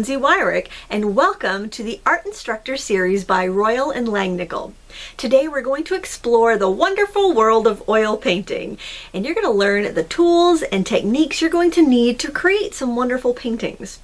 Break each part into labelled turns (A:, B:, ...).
A: Lindsay Weirich, and welcome to the Art Instructor series by Royal and Langnickel. Today we're going to explore the wonderful world of oil painting, and you're going to learn the tools and techniques you're going to need to create some wonderful paintings.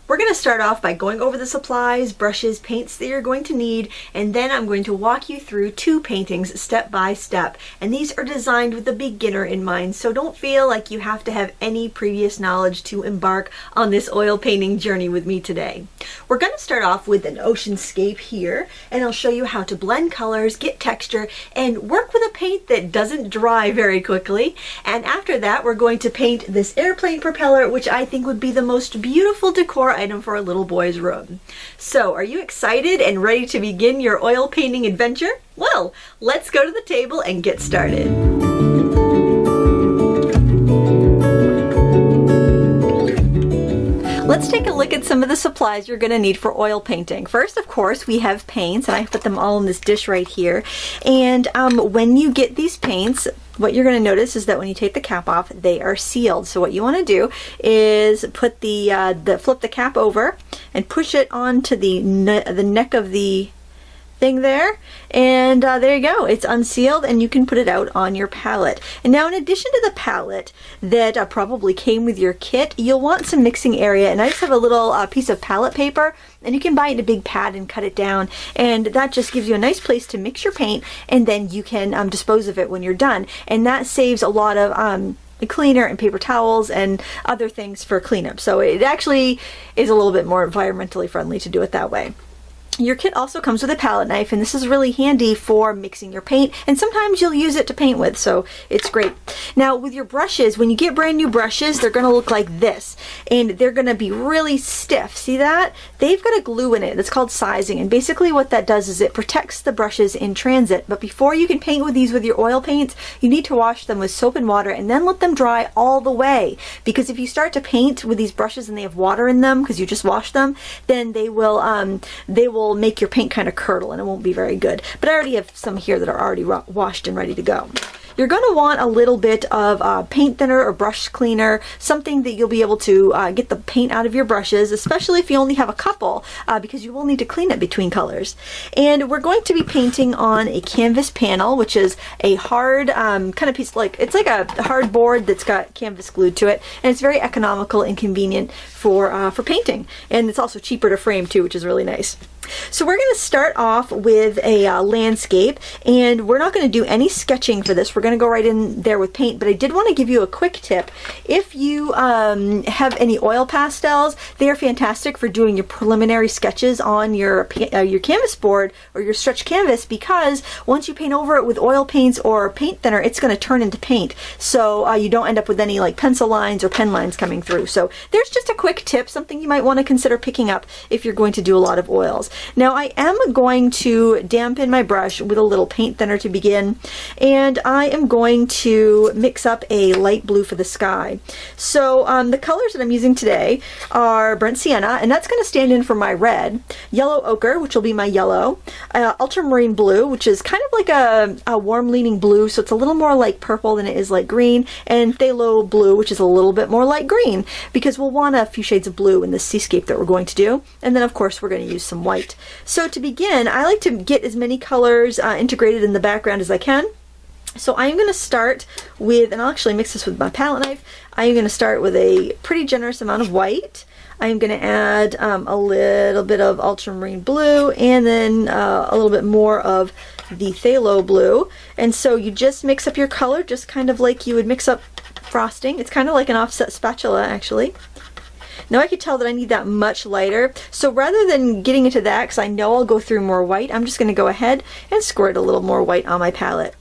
A: We're going to start off by going over the supplies, brushes, paints that you're going to need, and then I'm going to walk you through two paintings step by step. And these are designed with the beginner in mind, so don't feel like you have to have any previous knowledge to embark on this oil painting journey with me today. We're going to start off with an oceanscape here, and I'll show you how to blend colors, get texture, and work with a paint that doesn't dry very quickly. And after that, we're going to paint this airplane propeller, which I think would be the most beautiful decor item for a little boy's room. So, are you excited and ready to begin your oil painting adventure? Well, let's go to the table and get started. Let's take a look at some of the supplies you're going to need for oil painting. First, of course, we have paints, and I put them all in this dish right here. And when you get these paints, what you're going to notice is that when you take the cap off, they are sealed. So what you want to do is put flip the cap over and push it onto the neck of the thing there, and there you go. It's unsealed, and you can put it out on your palette. And now, in addition to the palette that probably came with your kit, you'll want some mixing area. And I just have a little piece of palette paper, and you can buy it in a big pad and cut it down, and that just gives you a nice place to mix your paint, and then you can dispose of it when you're done. And that saves a lot of cleaner and paper towels and other things for cleanup. So it actually is a little bit more environmentally friendly to do it that way. Your kit also comes with a palette knife, and this is really handy for mixing your paint, and sometimes you'll use it to paint with, so it's great. Now, with your brushes, when you get brand new brushes, they're going to look like this, and they're going to be really stiff. See that? They've got a glue in it. It's called sizing, and basically what that does is it protects the brushes in transit. But before you can paint with these with your oil paints, you need to wash them with soap and water and then let them dry all the way, because if you start to paint with these brushes and they have water in them because you just washed them, then they will make your paint kind of curdle, and it won't be very good. But I already have some here that are already washed and ready to go. You're going to want a little bit of paint thinner or brush cleaner, something that you'll be able to get the paint out of your brushes, especially if you only have a couple, because you will need to clean it between colors. And we're going to be painting on a canvas panel, which is a hard kind of piece, it's like a hard board that's got canvas glued to it, and it's very economical and convenient for painting. And it's also cheaper to frame too, which is really nice. So we're going to start off with a landscape, and we're not going to do any sketching for this. We're going to go right in there with paint, but I did want to give you a quick tip. If you have any oil pastels, they are fantastic for doing your preliminary sketches on your canvas board or your stretch canvas, because once you paint over it with oil paints or paint thinner, it's going to turn into paint. So you don't end up with any like pencil lines or pen lines coming through. So there's just a quick tip, something you might want to consider picking up if you're going to do a lot of oils. Now, I am going to dampen my brush with a little paint thinner to begin, and I am going to mix up a light blue for the sky. So the colors that I'm using today are burnt sienna, and that's going to stand in for my red, yellow ochre, which will be my yellow, ultramarine blue, which is kind of like a warm leaning blue, so it's a little more like purple than it is like green, and phthalo blue, which is a little bit more like green, because we'll want a few shades of blue in the seascape that we're going to do. And then of course we're going to use some white. So to begin, I like to get as many colors integrated in the background as I can. So I'm going to start with, and I'll actually mix this with my palette knife, I'm going to start with a pretty generous amount of white. I'm going to add a little bit of ultramarine blue, and then a little bit more of the phthalo blue. And so you just mix up your color just kind of like you would mix up frosting. It's kind of like an offset spatula, actually. Now I can tell that I need that much lighter, so rather than getting into that, because I know I'll go through more white, I'm just going to go ahead and squirt a little more white on my palette.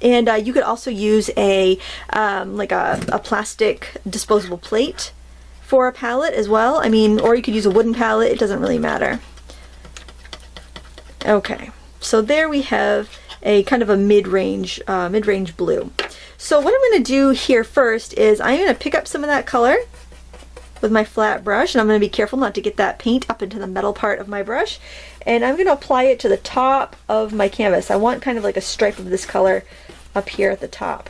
A: And you could also use like a plastic disposable plate for a palette as well. I mean, or you could use a wooden palette, it doesn't really matter. Okay, so there we have a kind of a mid-range blue. So what I'm going to do here first is I'm going to pick up some of that color with my flat brush, and I'm going to be careful not to get that paint up into the metal part of my brush, and I'm going to apply it to the top of my canvas. I want kind of like a stripe of this color up here at the top.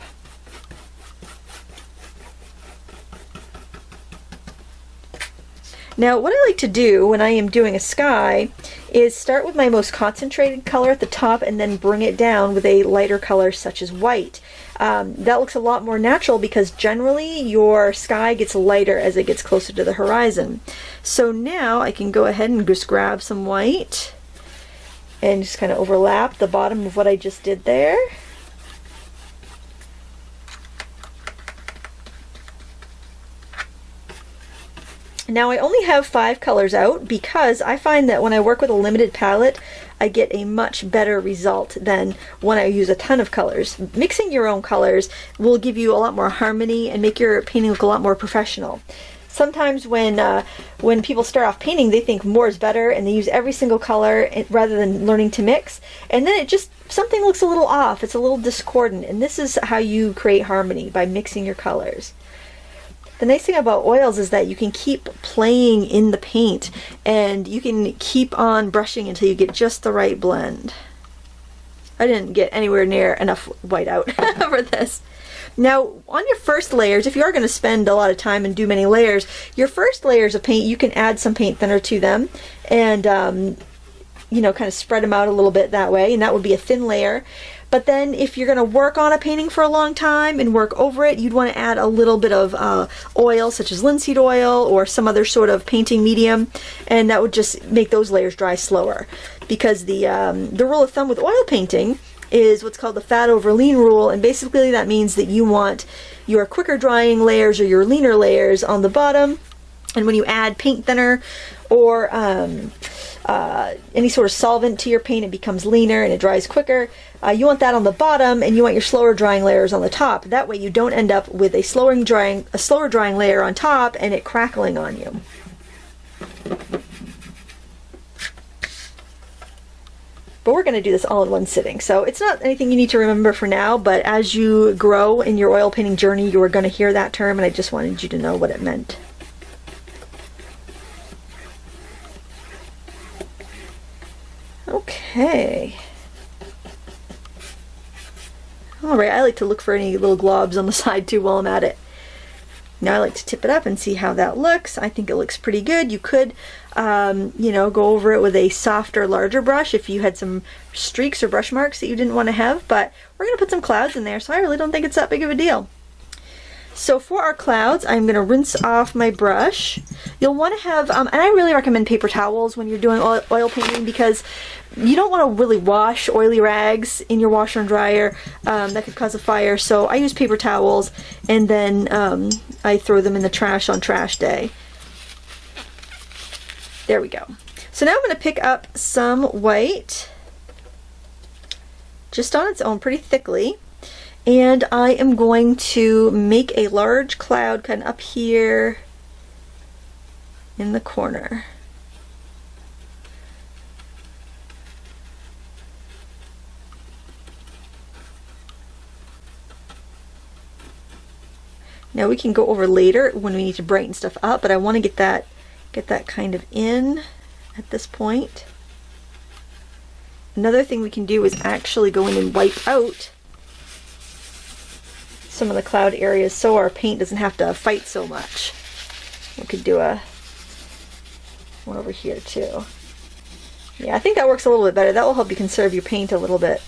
A: Now, what I like to do when I am doing a sky is start with my most concentrated color at the top and then bring it down with a lighter color such as white. That looks a lot more natural because generally your sky gets lighter as it gets closer to the horizon. So now I can go ahead and just grab some white and just kind of overlap the bottom of what I just did there. Now I only have 5 colors out because I find that when I work with a limited palette, I get a much better result than when I use a ton of colors. Mixing your own colors will give you a lot more harmony and make your painting look a lot more professional. Sometimes when people start off painting, they think more is better and they use every single color rather than learning to mix. And then it just, something looks a little off, it's a little discordant. And this is how you create harmony, by mixing your colors. The nice thing about oils is that you can keep playing in the paint and you can keep on brushing until you get just the right blend. I didn't get anywhere near enough white out for this. Now, on your first layers, if you are going to spend a lot of time and do many layers, your first layers of paint, you can add some paint thinner to them and, you know, kind of spread them out a little bit that way, and that would be a thin layer. But then if you're going to work on a painting for a long time and work over it, you'd want to add a little bit of oil, such as linseed oil or some other sort of painting medium, and that would just make those layers dry slower. Because the rule of thumb with oil painting is what's called the fat over lean rule, and basically that means that you want your quicker drying layers or your leaner layers on the bottom, and when you add paint thinner or any sort of solvent to your paint, it becomes leaner and it dries quicker. You want that on the bottom, and you want your slower drying layers on the top. That way you don't end up with a slower drying layer on top and it crackling on you. But we're going to do this all in one sitting, so it's not anything you need to remember for now, but as you grow in your oil painting journey, you are going to hear that term, and I just wanted you to know what it meant. Okay. Alright, I like to look for any little globs on the side too while I'm at it. Now I like to tip it up and see how that looks. I think it looks pretty good. You could, you know, go over it with a softer, larger brush if you had some streaks or brush marks that you didn't want to have, but we're going to put some clouds in there, so I really don't think it's that big of a deal. So for our clouds, I'm going to rinse off my brush. You'll want to have, and I really recommend paper towels when you're doing oil painting, because you don't want to really wash oily rags in your washer and dryer. That could cause a fire. So I use paper towels, and then I throw them in the trash on trash day. There we go. So now I'm going to pick up some white, just on its own, pretty thickly. And I am going to make a large cloud kind of up here in the corner. Now we can go over later when we need to brighten stuff up, but I want to get that kind of in at this point. Another thing we can do is actually go in and wipe out some of the cloud areas so our paint doesn't have to fight so much. We could do one over here too. Yeah, I think that works a little bit better. That will help you conserve your paint a little bit.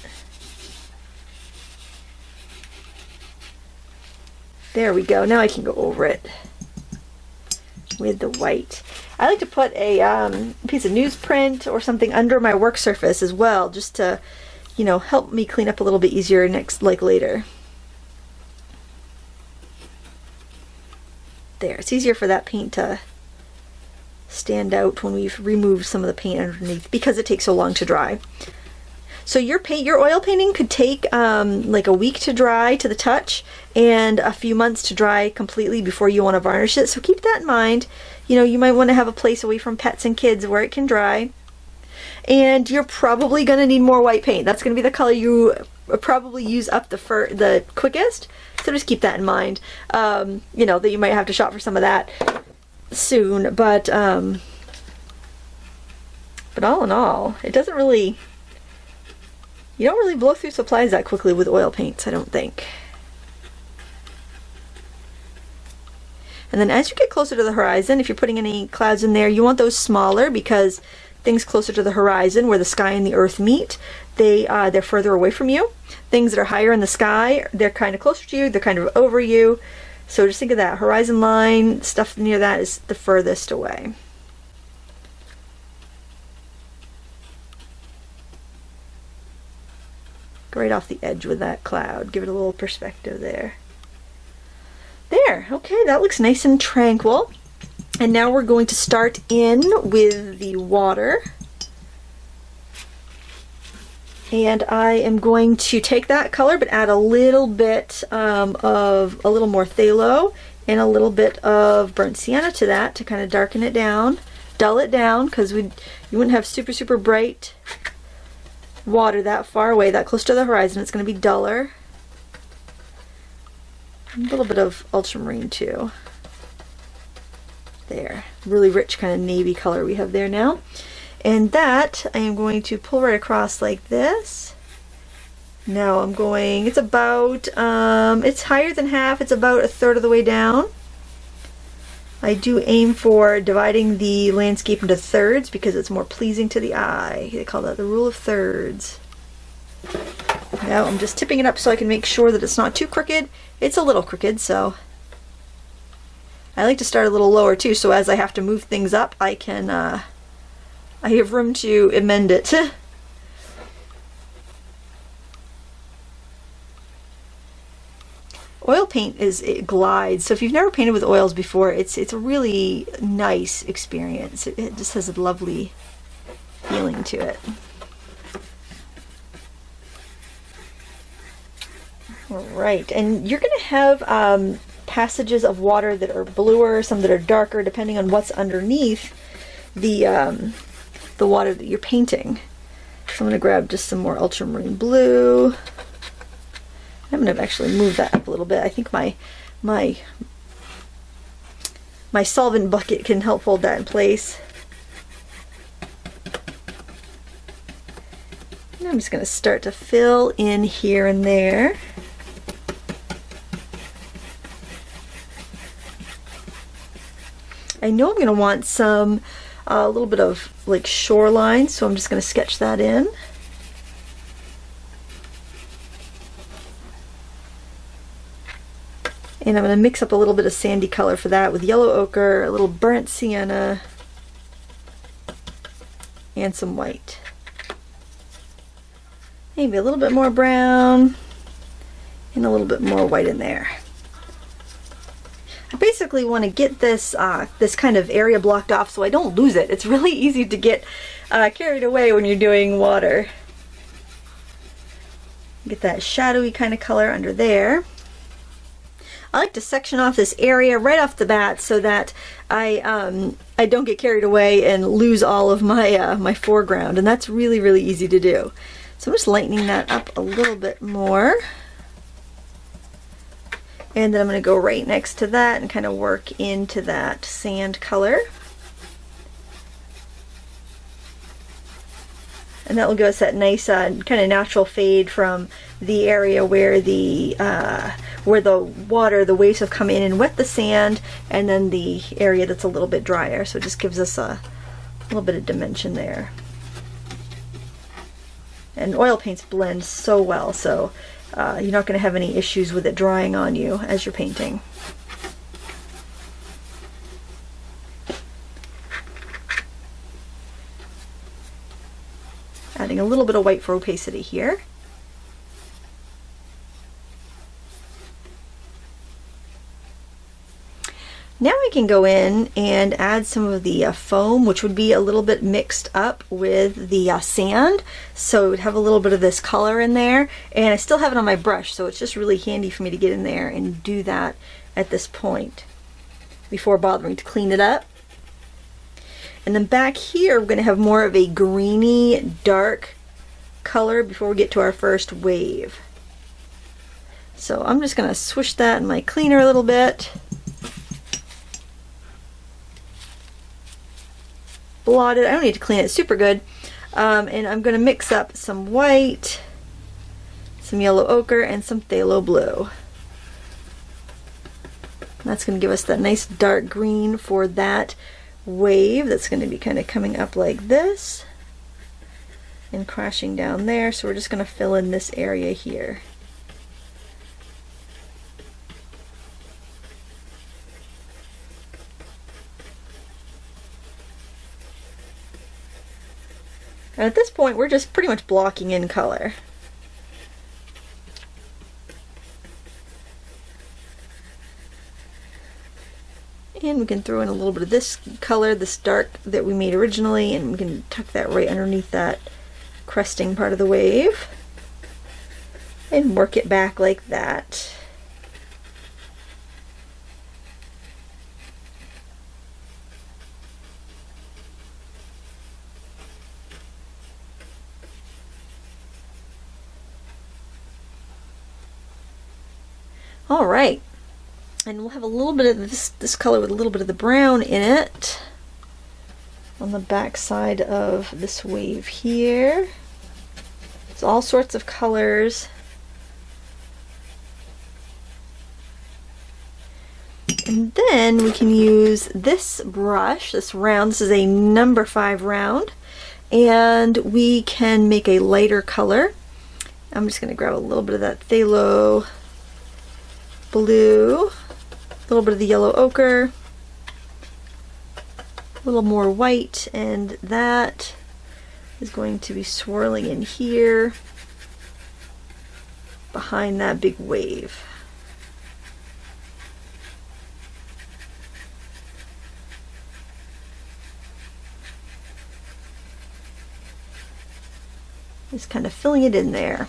A: There we go. Now I can go over it with the white. I like to put a piece of newsprint or something under my work surface as well, just to, you know, help me clean up a little bit easier later. There, it's easier for that paint to stand out when we've removed some of the paint underneath because it takes so long to dry. So your oil painting could take like a week to dry to the touch and a few months to dry completely before you want to varnish it. So keep that in mind. You know, you might want to have a place away from pets and kids where it can dry. And you're probably going to need more white paint. That's going to be the color you probably use up the quickest. So just keep that in mind. You know, that you might have to shop for some of that soon. But all in all, it doesn't really... You don't really blow through supplies that quickly with oil paints, I don't think. And then as you get closer to the horizon, if you're putting any clouds in there, you want those smaller because things closer to the horizon where the sky and the earth meet, they're further away from you. Things that are higher in the sky, they're kind of closer to you, they're kind of over you. So just think of that horizon line, stuff near that is the furthest away. Go right off the edge with that cloud, give it a little perspective there. There, okay, that looks nice and tranquil. And now we're going to start in with the water. And I am going to take that color but add a little bit of a little more phthalo and a little bit of burnt sienna to that to kind of darken it down, dull it down, because you wouldn't have super bright water that far away, that close to the horizon. It's going to be duller. A little bit of ultramarine too. There, really rich kind of navy color we have there now. And that I am going to pull right across like this. Now I'm going, it's about, it's higher than half, it's about a third of the way down. I do aim for dividing the landscape into thirds because it's more pleasing to the eye. They call that the rule of thirds. Now I'm just tipping it up so I can make sure that it's not too crooked. It's a little crooked, so I like to start a little lower too, so as I have to move things up, I have room to amend it. Oil paint it glides, so if you've never painted with oils before, it's a really nice experience. It just has a lovely feeling to it. Alright, and you're going to have passages of water that are bluer, some that are darker, depending on what's underneath the water that you're painting. So I'm going to grab just some more ultramarine blue. I'm going to actually move that up a little bit. I think my solvent bucket can help hold that in place. And I'm just going to start to fill in here and there. I know I'm going to want a little bit of like shoreline, so I'm just going to sketch that in. And I'm going to mix up a little bit of sandy color for that with yellow ochre, a little burnt sienna, and some white. Maybe a little bit more brown, and a little bit more white in there. I basically want to get this this kind of area blocked off so I don't lose it. It's really easy to get carried away when you're doing water. Get that shadowy kind of color under there. I like to section off this area right off the bat so that I don't get carried away and lose all of my my foreground, and that's really easy to do. So I'm just lightening that up a little bit more. And then I'm going to go right next to that and kind of work into that sand color. And that will give us that nice kind of natural fade from the area where the water, the waves have come in and wet the sand, and then the area that's a little bit drier. So it just gives us a little bit of dimension there. And oil paints blend so well, so you're not going to have any issues with it drying on you as you're painting. Adding a little bit of white for opacity here. Now I can go in and add some of the foam, which would be a little bit mixed up with the sand, so it would have a little bit of this color in there, and I still have it on my brush, so it's just really handy for me to get in there and do that at this point before bothering to clean it up. And then back here we're going to have more of a greeny dark color before we get to our first wave. So I'm just going to swish that in my cleaner a little bit. Blot it. I don't need to clean it super good. And I'm going to mix up some white, some yellow ochre, and some phthalo blue. That's going to give us that nice dark green for that wave that's going to be kind of coming up like this and crashing down there. So we're just going to fill in this area here. And at this point, we're just pretty much blocking in color. And we can throw in a little bit of this color, this dark that we made originally, and we can tuck that right underneath that cresting part of the wave and work it back like that. All right, and we'll have a little bit of this color with a little bit of the brown in it on the back side of this wave here. It's all sorts of colors. And then we can use this brush, this round. This is a number 5 round, and we can make a lighter color. I'm just going to grab a little bit of that phthalo blue, a little bit of the yellow ochre, a little more white, and that is going to be swirling in here behind that big wave. Just kind of filling it in there.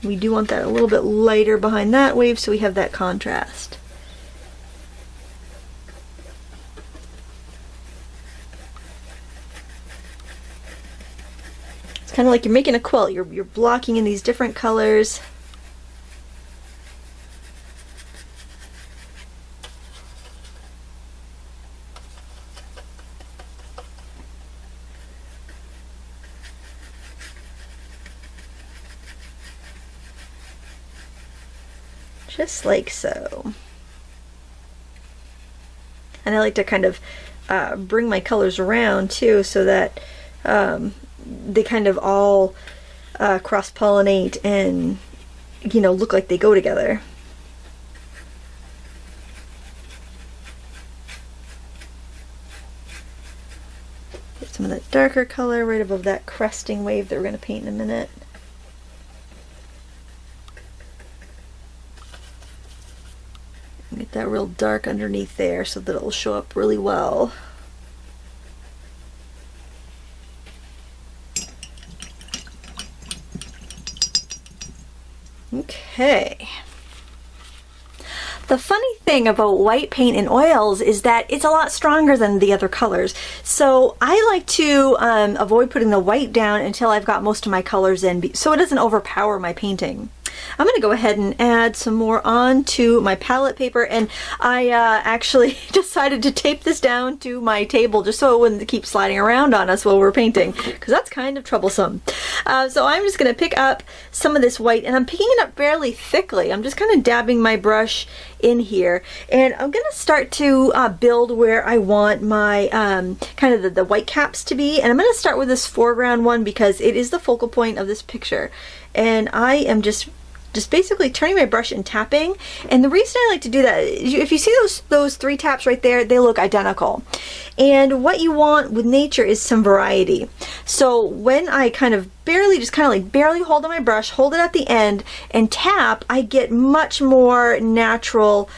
A: We do want that a little bit lighter behind that wave so we have that contrast. It's kind of like you're making a quilt. You're blocking in these different colors. Just like so. And I like to kind of bring my colors around too, so that they kind of all cross-pollinate and, you know, look like they go together. Get some of that darker color right above that cresting wave that we're going to paint in a minute. Get that real dark underneath there so that it'll show up really well. Okay. The funny thing about white paint in oils is that it's a lot stronger than the other colors. So I like to avoid putting the white down until I've got most of my colors in so it doesn't overpower my painting. I'm going to go ahead and add some more onto my palette paper, and I actually decided to tape this down to my table just so it wouldn't keep sliding around on us while we're painting, because that's kind of troublesome. So I'm just going to pick up some of this white, and I'm picking it up fairly thickly. I'm just kind of dabbing my brush in here, and I'm going to start to build where I want my kind of the white caps to be, and I'm going to start with this foreground one because it is the focal point of this picture, and I am just basically turning my brush and tapping. And the reason I like to do that, if you see those 3 taps right there, they look identical. And what you want with nature is some variety. So when I kind of barely hold on my brush, hold it at the end, and tap, I get much more natural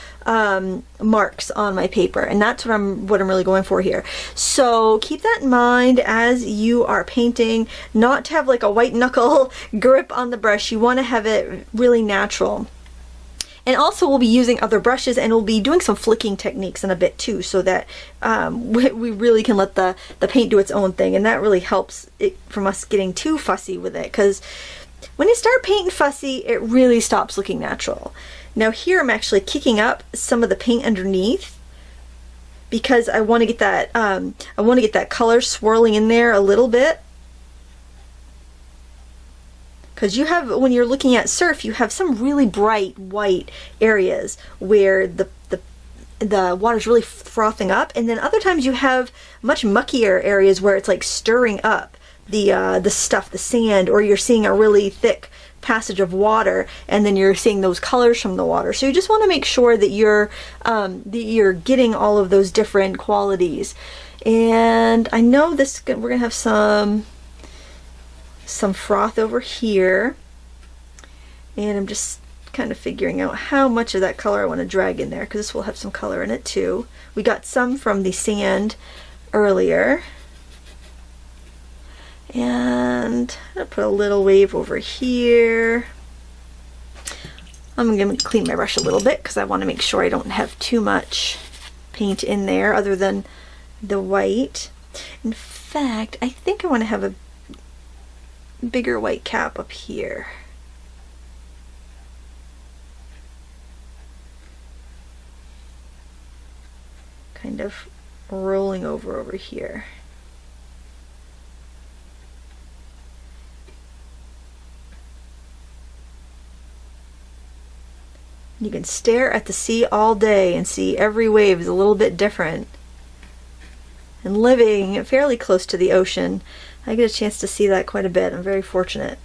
A: marks on my paper, and that's what I'm really going for here. So keep that in mind as you are painting, not to have like a white knuckle grip on the brush. You want to have it really natural. And also we'll be using other brushes, and we'll be doing some flicking techniques in a bit too, so that we really can let the paint do its own thing, and that really helps it from us getting too fussy with it, because when you start painting fussy, it really stops looking natural. Now here I'm actually kicking up some of the paint underneath because I want to get that color swirling in there a little bit. Because you have, when you're looking at surf, you have some really bright white areas where the the water's really frothing up, and then other times you have much muckier areas where it's like stirring up the stuff, the sand, or you're seeing a really thick passage of water, and then you're seeing those colors from the water. So you just want to make sure that you're getting all of those different qualities. And I know this, we're gonna have some froth over here, and I'm just kind of figuring out how much of that color I want to drag in there, because this will have some color in it too. We got some from the sand earlier, and I'm gonna put a little wave over here. I'm gonna clean my brush a little bit because I want to make sure I don't have too much paint in there other than the white. In fact, I think I want to have a bigger white cap up here. Kind of rolling over here. You can stare at the sea all day and see every wave is a little bit different. And living fairly close to the ocean, I get a chance to see that quite a bit. I'm very fortunate.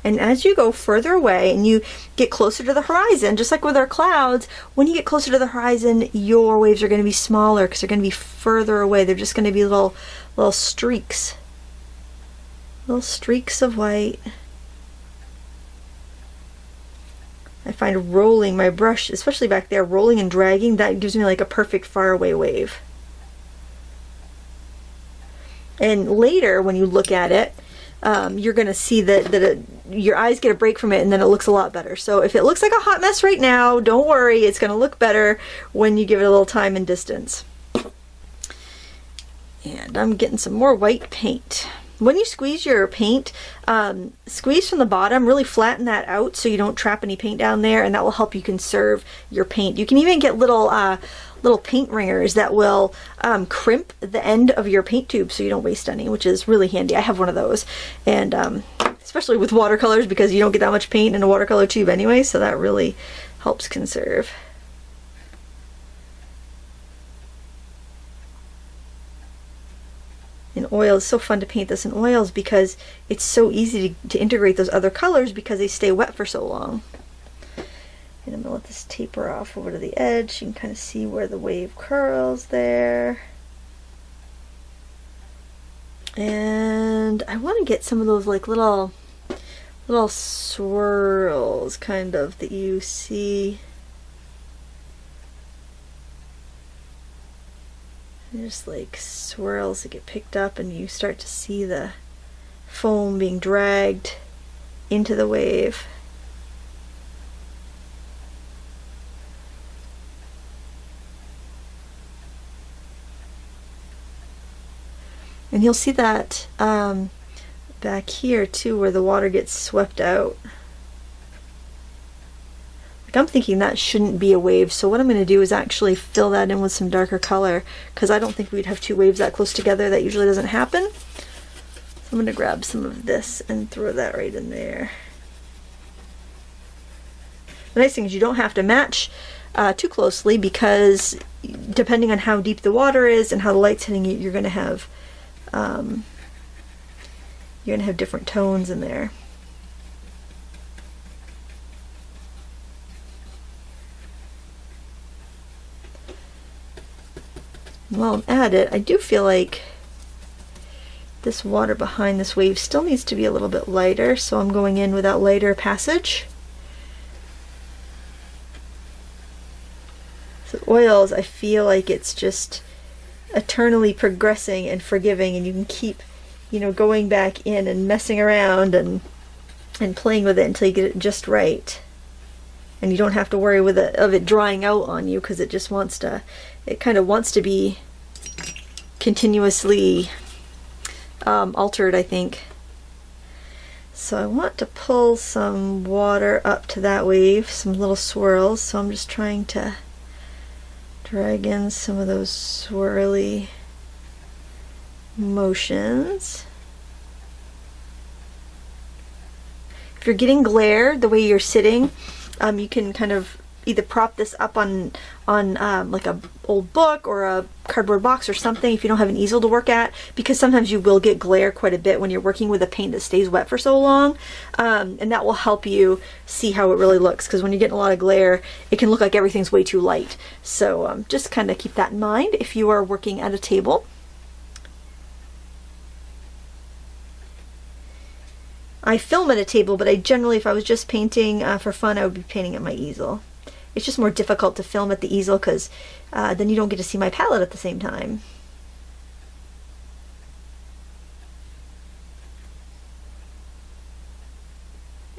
A: And as you go further away and you get closer to the horizon, just like with our clouds, when you get closer to the horizon, your waves are going to be smaller because they're going to be further away. They're just going to be little streaks. Little streaks of white. I find rolling my brush, especially back there, rolling and dragging, that gives me like a perfect faraway wave. And later, when you look at it, you're going to see that your eyes get a break from it, and then it looks a lot better. So if it looks like a hot mess right now, don't worry, it's going to look better when you give it a little time and distance. And I'm getting some more white paint. When you squeeze your paint, squeeze from the bottom, really flatten that out so you don't trap any paint down there, and that will help you conserve your paint. You can even get little paint ringers that will crimp the end of your paint tube so you don't waste any, which is really handy. I have one of those, and especially with watercolors, because you don't get that much paint in a watercolor tube anyway, so that really helps conserve. In oil, it's so fun to paint this in oils because it's so easy to integrate those other colors because they stay wet for so long. And I'm going to let this taper off over to the edge. You can kind of see where the wave curls there. And I want to get some of those like little swirls kind of that you see. Just like swirls that get picked up, and you start to see the foam being dragged into the wave. And you'll see that back here too, where the water gets swept out. I'm thinking that shouldn't be a wave, so what I'm going to do is actually fill that in with some darker color, because I don't think we'd have two waves that close together. That usually doesn't happen. So I'm going to grab some of this and throw that right in there. The nice thing is you don't have to match too closely, because depending on how deep the water is and how the light's hitting it, you're going to have different tones in there. While I'm at it, I do feel like this water behind this wave still needs to be a little bit lighter, so I'm going in with that lighter passage. So oils, I feel like it's just eternally progressing and forgiving, and you can keep, going back in and messing around and playing with it until you get it just right. And you don't have to worry of it drying out on you, because it just it kind of wants to be continuously altered, I think. So I want to pull some water up to that wave, some little swirls, so I'm just trying to drag in some of those swirly motions. If you're getting glare the way you're sitting, you can kind of either prop this up on like a old book or a cardboard box or something if you don't have an easel to work at, because sometimes you will get glare quite a bit when you're working with a paint that stays wet for so long, and that will help you see how it really looks, because when you're getting a lot of glare it can look like everything's way too light. So just kind of keep that in mind if you are working at a table. I film at a table, but I generally, if I was just painting for fun, I would be painting at my easel. It's just more difficult to film at the easel because then you don't get to see my palette at the same time.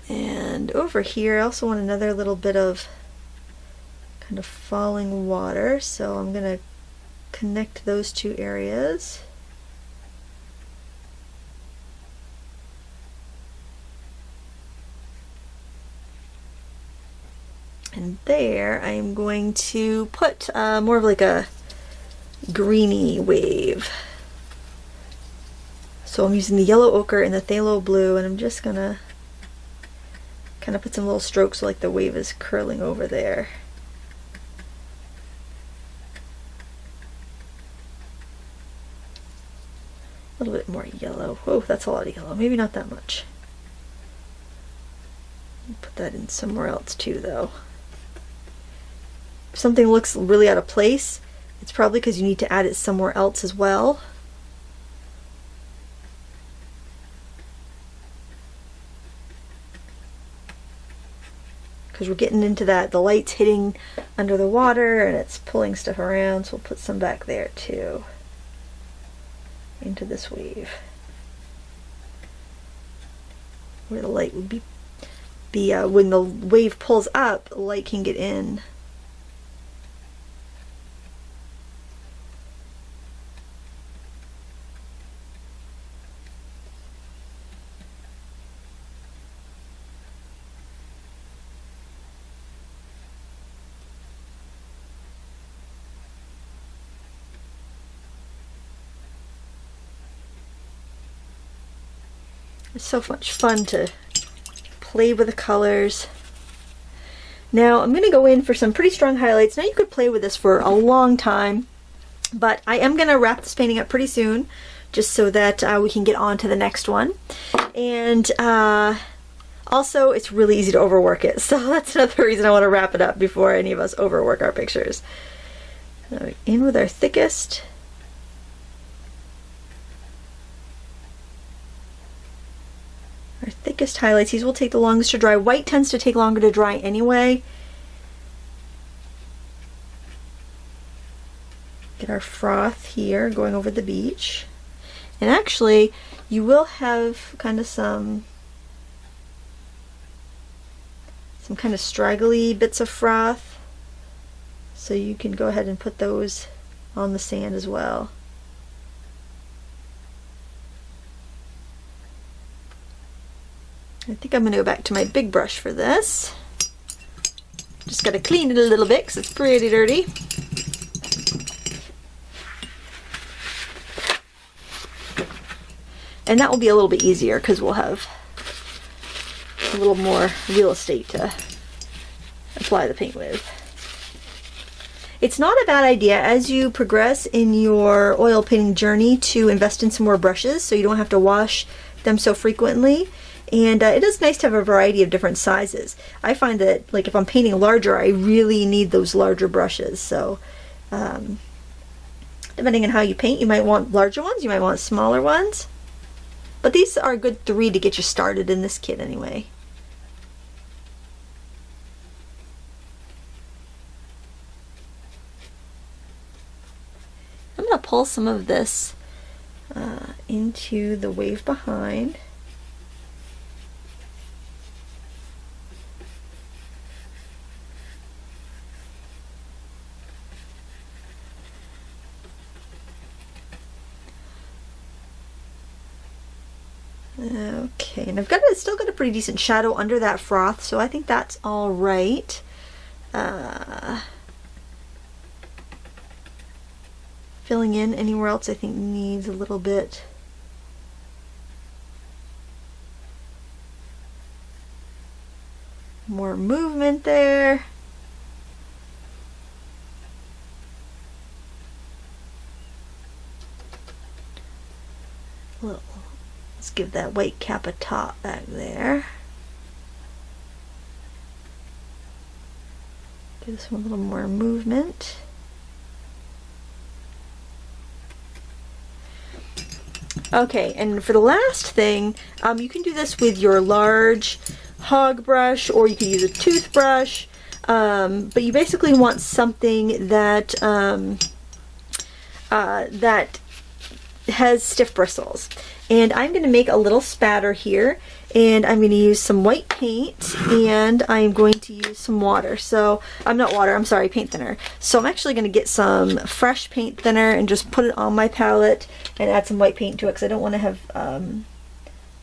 A: And over here, I also want another little bit of kind of falling water, so I'm going to connect those two areas. And there I'm going to put more of like a greeny wave. So I'm using the yellow ochre and the phthalo blue, and I'm just gonna kind of put some little strokes so like the wave is curling over there. A little bit more yellow. Oh, that's a lot of yellow. Maybe not that much. Put that in somewhere else too, though. If something looks really out of place, it's probably because you need to add it somewhere else as well. Because we're getting into that, the light's hitting under the water and it's pulling stuff around, so we'll put some back there too, into this wave. Where the light would be when the wave pulls up, light can get in. It's so much fun to play with the colors. Now I'm going to go in for some pretty strong highlights. Now you could play with this for a long time, but I am going to wrap this painting up pretty soon just so that we can get on to the next one. And also it's really easy to overwork it, so that's another reason I want to wrap it up before any of us overwork our pictures. So in with our thickest. Our thickest highlights. These will take the longest to dry. White tends to take longer to dry anyway. Get our froth here going over the beach. And actually, you will have kind of some kind of straggly bits of froth. So you can go ahead and put those on the sand as well. I think I'm going to go back to my big brush for this. Just got to clean it a little bit because it's pretty dirty. And that will be a little bit easier because we'll have a little more real estate to apply the paint with. It's not a bad idea as you progress in your oil painting journey to invest in some more brushes so you don't have to wash them so frequently. And it is nice to have a variety of different sizes. I find that, like, if I'm painting larger, I really need those larger brushes. So, depending on how you paint, you might want larger ones, you might want smaller ones. But these are a good 3 to get you started in this kit anyway. I'm going to pull some of this into the wave behind. Okay, and still got a pretty decent shadow under that froth, so I think that's all right. Filling in anywhere else I think needs a little bit. More movement there. Let's give that white cap a top back there. Give this one a little more movement. Okay, and for the last thing, you can do this with your large hog brush, or you can use a toothbrush, but you basically want something that that has stiff bristles. And I'm going to make a little spatter here, and I'm going to use some white paint, and I'm going to use some water. So, I'm sorry, paint thinner. So I'm actually going to get some fresh paint thinner and just put it on my palette and add some white paint to it, because I don't want to have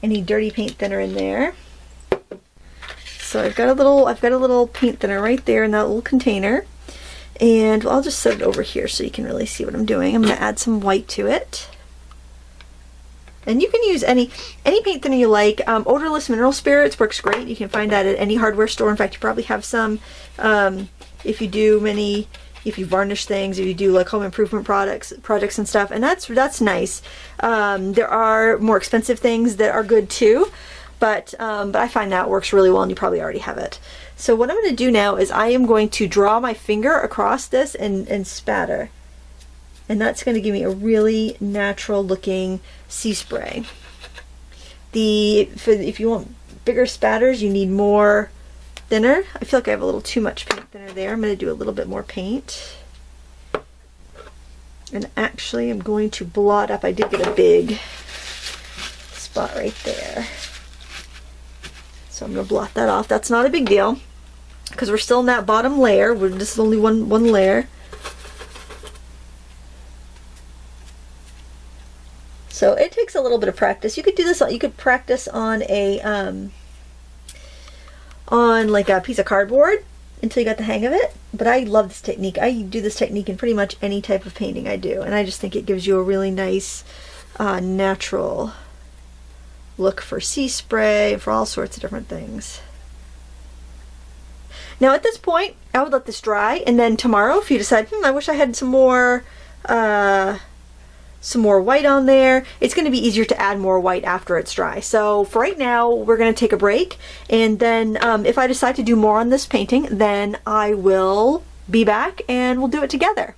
A: any dirty paint thinner in there. So I've got a little paint thinner right there in that little container, and I'll just set it over here so you can really see what I'm doing. I'm going to add some white to it. And you can use any paint thinner you like. Odorless mineral spirits works great. You can find that at any hardware store. In fact, you probably have some. If you varnish things, if you do like home improvement projects and stuff, and that's nice. There are more expensive things that are good too, but I find that works really well, and you probably already have it. So what I'm going to do now is I am going to draw my finger across this and spatter. And that's going to give me a really natural looking sea spray. If you want bigger spatters, you need more thinner. I feel like I have a little too much paint thinner there. I'm going to do a little bit more paint. And actually I'm going to blot up. I did get a big spot right there. So I'm going to blot that off. That's not a big deal, because we're still in that bottom layer. This is only one layer. So it takes a little bit of practice. You could do this. You could practice on like a piece of cardboard until you got the hang of it. But I love this technique. I do this technique in pretty much any type of painting I do, and I just think it gives you a really nice, natural look for sea spray, for all sorts of different things. Now at this point, I would let this dry, and then tomorrow, if you decide, I wish I had some more white on there, it's going to be easier to add more white after it's dry. So for right now, we're going to take a break, and then if I decide to do more on this painting, then I will be back and we'll do it together.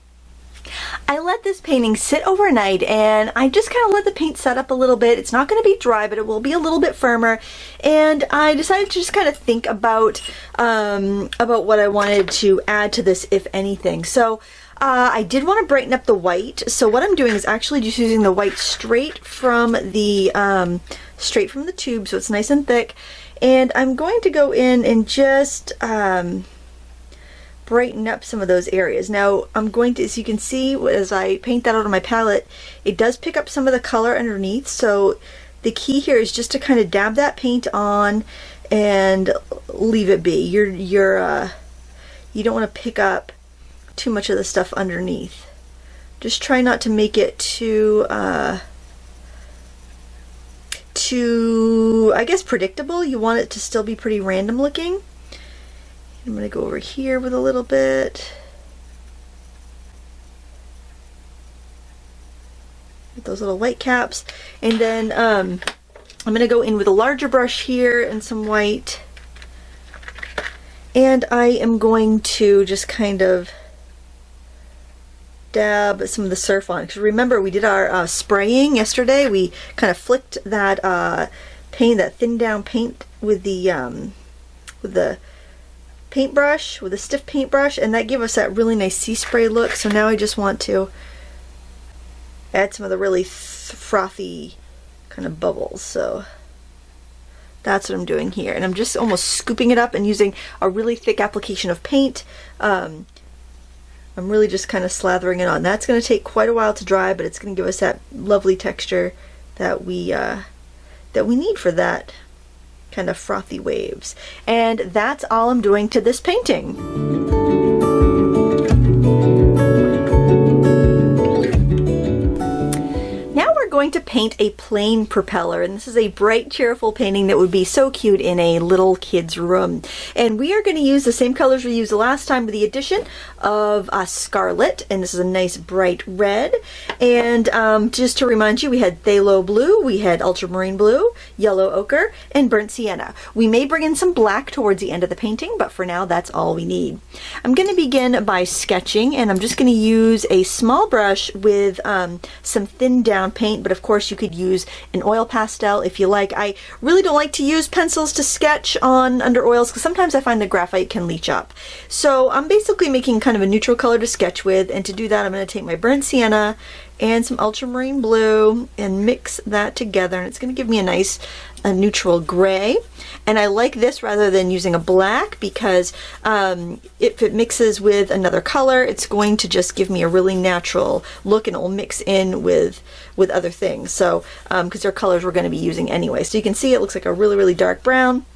A: I let this painting sit overnight, and I just kind of let the paint set up a little bit. It's not going to be dry, but it will be a little bit firmer, and I decided to just kind of think about what I wanted to add to this, if anything. So I did want to brighten up the white, so what I'm doing is actually just using the white straight from the tube, so it's nice and thick, and I'm going to go in and just brighten up some of those areas. Now I'm going to, as you can see, as I paint that out on my palette, it does pick up some of the color underneath, so the key here is just to kind of dab that paint on and leave it be. You don't want to pick up too much of the stuff underneath. Just try not to make it too I guess predictable. You want it to still be pretty random looking. I'm going to go over here with a little bit. With those little white caps. And then I'm going to go in with a larger brush here and some white. And I am going to just kind of dab some of the surf on. Because remember, we did our spraying yesterday. We kind of flicked that paint, that thinned down paint with the paintbrush, with a stiff paintbrush, and that gave us that really nice sea spray look. So now I just want to add some of the really frothy kind of bubbles. So that's what I'm doing here, and I'm just almost scooping it up and using a really thick application of paint. I'm really just kind of slathering it on. That's going to take quite a while to dry, but it's going to give us that lovely texture that we need for that kind of frothy waves. And that's all I'm doing to this painting. Now we're going to paint a plain propeller, and this is a bright, cheerful painting that would be so cute in a little kid's room. And we are going to use the same colors we used the last time with the addition of scarlet, and this is a nice bright red. And just to remind you, we had phthalo blue, we had ultramarine blue, yellow ochre, and burnt sienna. We may bring in some black towards the end of the painting, but for now that's all we need. I'm going to begin by sketching, and I'm just going to use a small brush with some thin down paint, but of course you could use an oil pastel if you like. I really don't like to use pencils to sketch on under oils because sometimes I find the graphite can leach up. So I'm basically making kind of a neutral color to sketch with, and to do that I'm going to take my burnt sienna and some ultramarine blue and mix that together, and it's going to give me a nice neutral gray. And I like this rather than using a black because if it mixes with another color, it's going to just give me a really natural look, and it will mix in with other things. So because they're colors we're going to be using anyway. So you can see it looks like a really, really dark brown.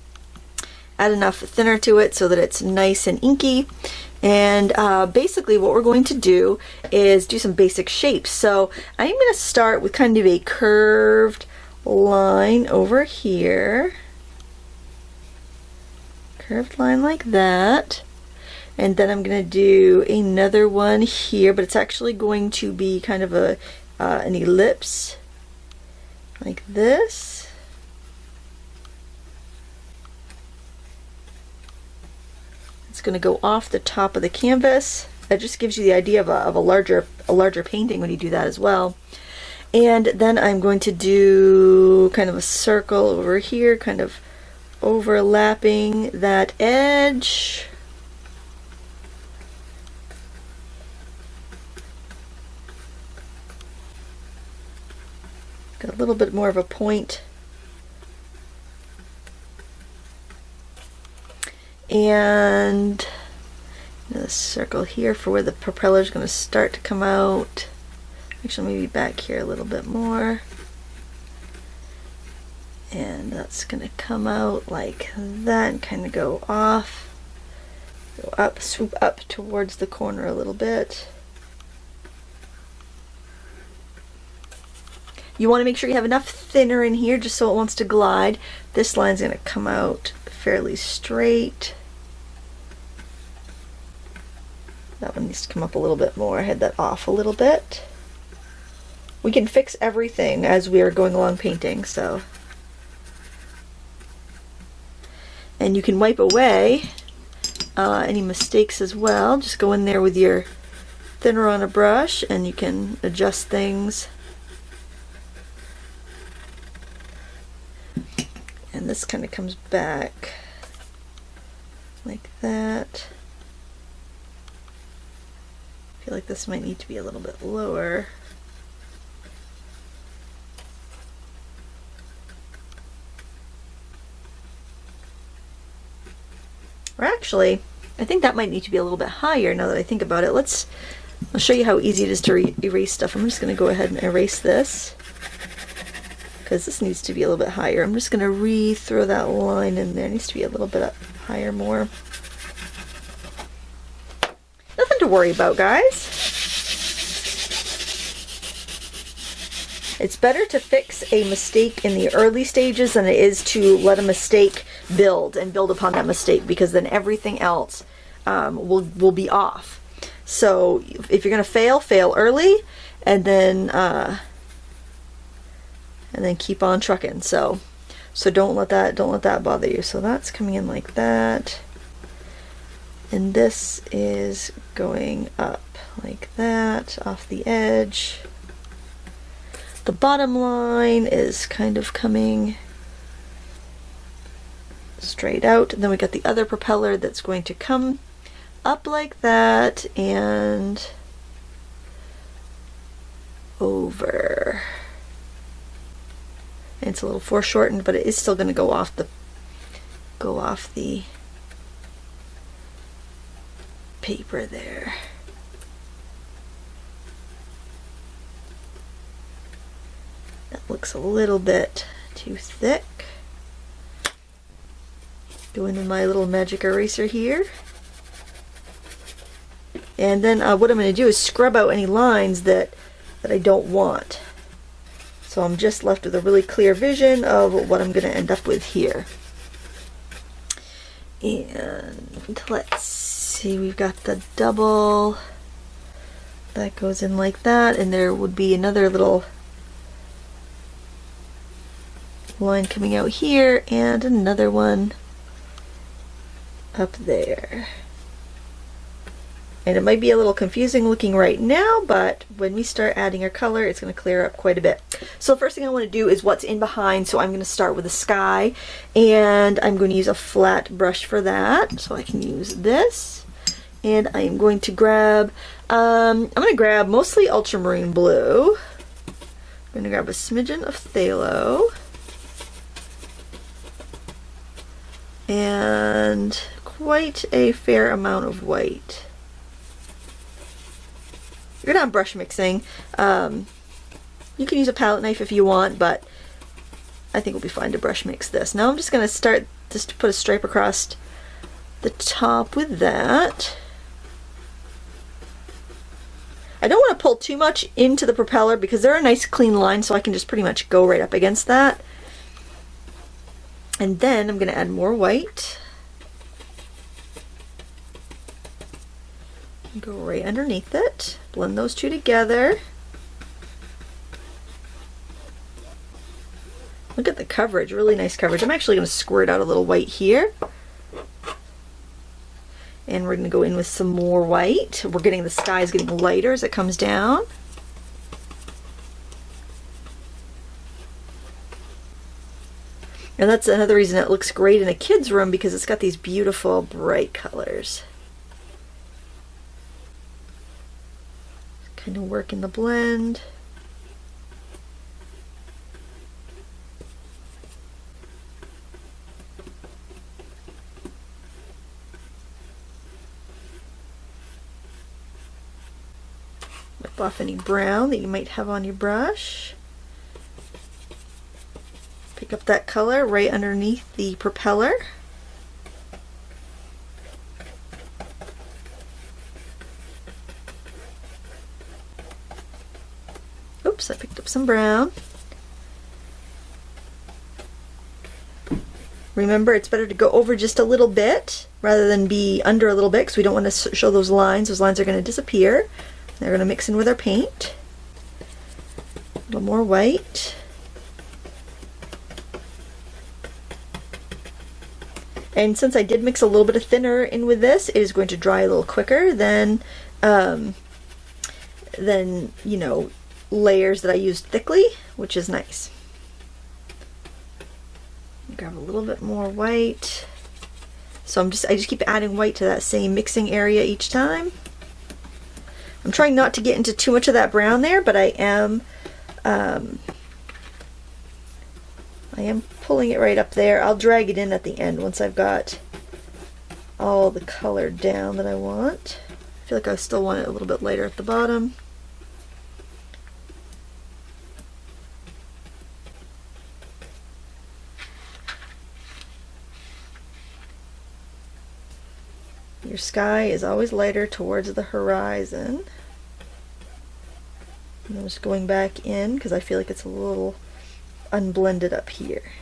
A: Add enough thinner to it so that it's nice and inky. And basically what we're going to do is do some basic shapes. So I'm going to start with kind of a curved line over here. Curved line like that. And then I'm going to do another one here, but it's actually going to be kind of a an ellipse like this. It's going to go off the top of the canvas. That just gives you the idea of a larger painting when you do that as well. And then I'm going to do kind of a circle over here, kind of overlapping that edge. Got a little bit more of a point. And a circle here for where the propeller is going to start to come out. Actually, maybe back here a little bit more. And that's going to come out like that and kind of go off. Go up, swoop up towards the corner a little bit. You want to make sure you have enough thinner in here just so it wants to glide. This line's going to come out fairly straight. That one needs to come up a little bit more. I had that off a little bit. We can fix everything as we are going along painting, so. And you can wipe away any mistakes as well. Just go in there with your thinner on a brush and you can adjust things. And this kind of comes back like that. I feel like this might need to be a little bit lower. Or actually, I think that might need to be a little bit higher now that I think about it. I'll show you how easy it is to erase stuff. I'm just going to go ahead and erase this because this needs to be a little bit higher. I'm just going to re-throw that line in there. It needs to be a little bit up higher more. Nothing to worry about, guys. It's better to fix a mistake in the early stages than it is to let a mistake build and build upon that mistake, because then everything else will be off. So if you're going to fail early, and then keep on trucking. So don't let that bother you. So that's coming in like that, and this is going up like that off the edge. The bottom line is kind of coming straight out, and then we got the other propeller that's going to come up like that and over. And it's a little foreshortened, but it is still going to go off the paper there. That looks a little bit too thick. Go into my little magic eraser here. And then what I'm going to do is scrub out any lines that I don't want. So So I'm just left with a really clear vision of what I'm going to end up with here. And let's see, we've got the double that goes in like that, and there would be another little line coming out here and another one up there. And it might be a little confusing looking right now, but when we start adding our color, it's going to clear up quite a bit. So the first thing I want to do is what's in behind, so I'm going to start with the sky, and I'm going to use a flat brush for that, so I can use this. And I'm going to grab, I'm going to grab mostly ultramarine blue. I'm going to grab a smidgen of phthalo. And quite a fair amount of white. You're not brush mixing. You can use a palette knife if you want, but I think it'll be fine to brush mix this. Now I'm just going to start just to put a stripe across the top with that. I don't want to pull too much into the propeller because they're a nice clean line, so I can just pretty much go right up against that. And then I'm going to add more white. Go right underneath it. Blend those two together. Look at the coverage, really nice coverage. I'm actually going to squirt out a little white here. And we're going to go in with some more white. We're getting, the sky is getting lighter as it comes down. And that's another reason it looks great in a kid's room, because it's got these beautiful bright colors. Kind of working the blend. Wipe off any brown that you might have on your brush. Pick up that color right underneath the propeller. Oops, I picked up some brown. Remember, it's better to go over just a little bit rather than be under a little bit, because we don't want to show those lines. Those lines are going to disappear. They're going to mix in with our paint. A little more white. And since I did mix a little bit of thinner in with this, it is going to dry a little quicker than you know, layers that I used thickly, which is nice. Grab a little bit more white. So I just keep adding white to that same mixing area each time. I'm trying not to get into too much of that brown there, but I am pulling it right up there. I'll drag it in at the end once I've got all the color down that I want. I feel like I still want it a little bit lighter at the bottom. Your sky is always lighter towards the horizon. And I'm just going back in because I feel like it's a little unblended up here.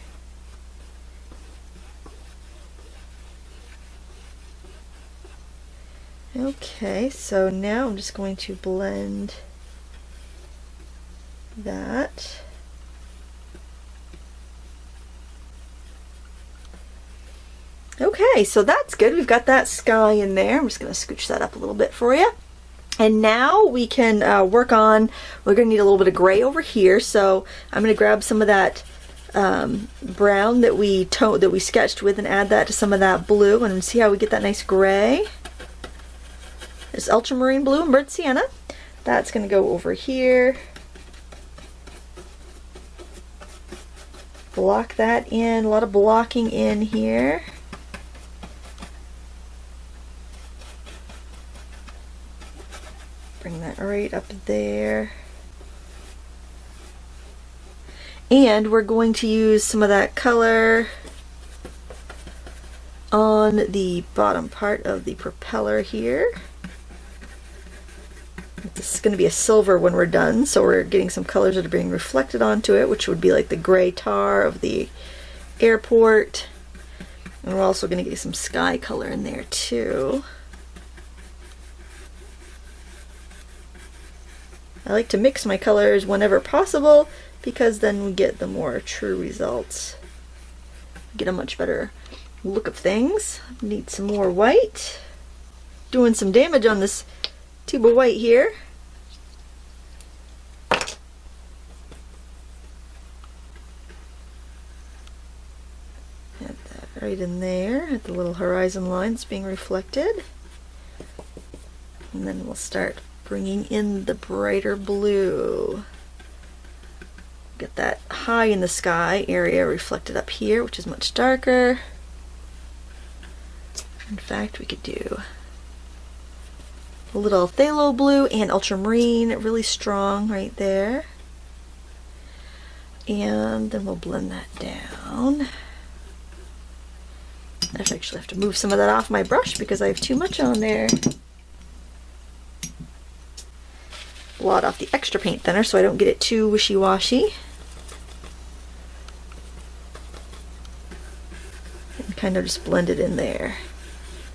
A: Okay, so now I'm just going to blend that. Okay, so that's good. We've got that sky in there. I'm just going to scooch that up a little bit for you. And now we can work on, we're going to need a little bit of gray over here. So I'm going to grab some of that brown that we sketched with and add that to some of that blue, and see how we get that nice gray. There's ultramarine blue and burnt sienna. That's going to go over here. Block that in. A lot of blocking in here. Bring that right up there. And we're going to use some of that color on the bottom part of the propeller here. With the This is going to be a silver when we're done, so we're getting some colors that are being reflected onto it, which would be like the gray tar of the airport. And we're also going to get some sky color in there too. I like to mix my colors whenever possible because then we get the more true results. Get a much better look of things. Need some more white. Doing some damage on this tube of white here. Add that right in there at the little horizon line that's being reflected. And then we'll start bringing in the brighter blue. Get that high in the sky area reflected up here, which is much darker. In fact, we could do a little phthalo blue and ultramarine, really strong right there. And then we'll blend that down. I actually have to move some of that off my brush because I have too much on there. Blot off the extra paint thinner so I don't get it too wishy-washy. And kind of just blend it in there.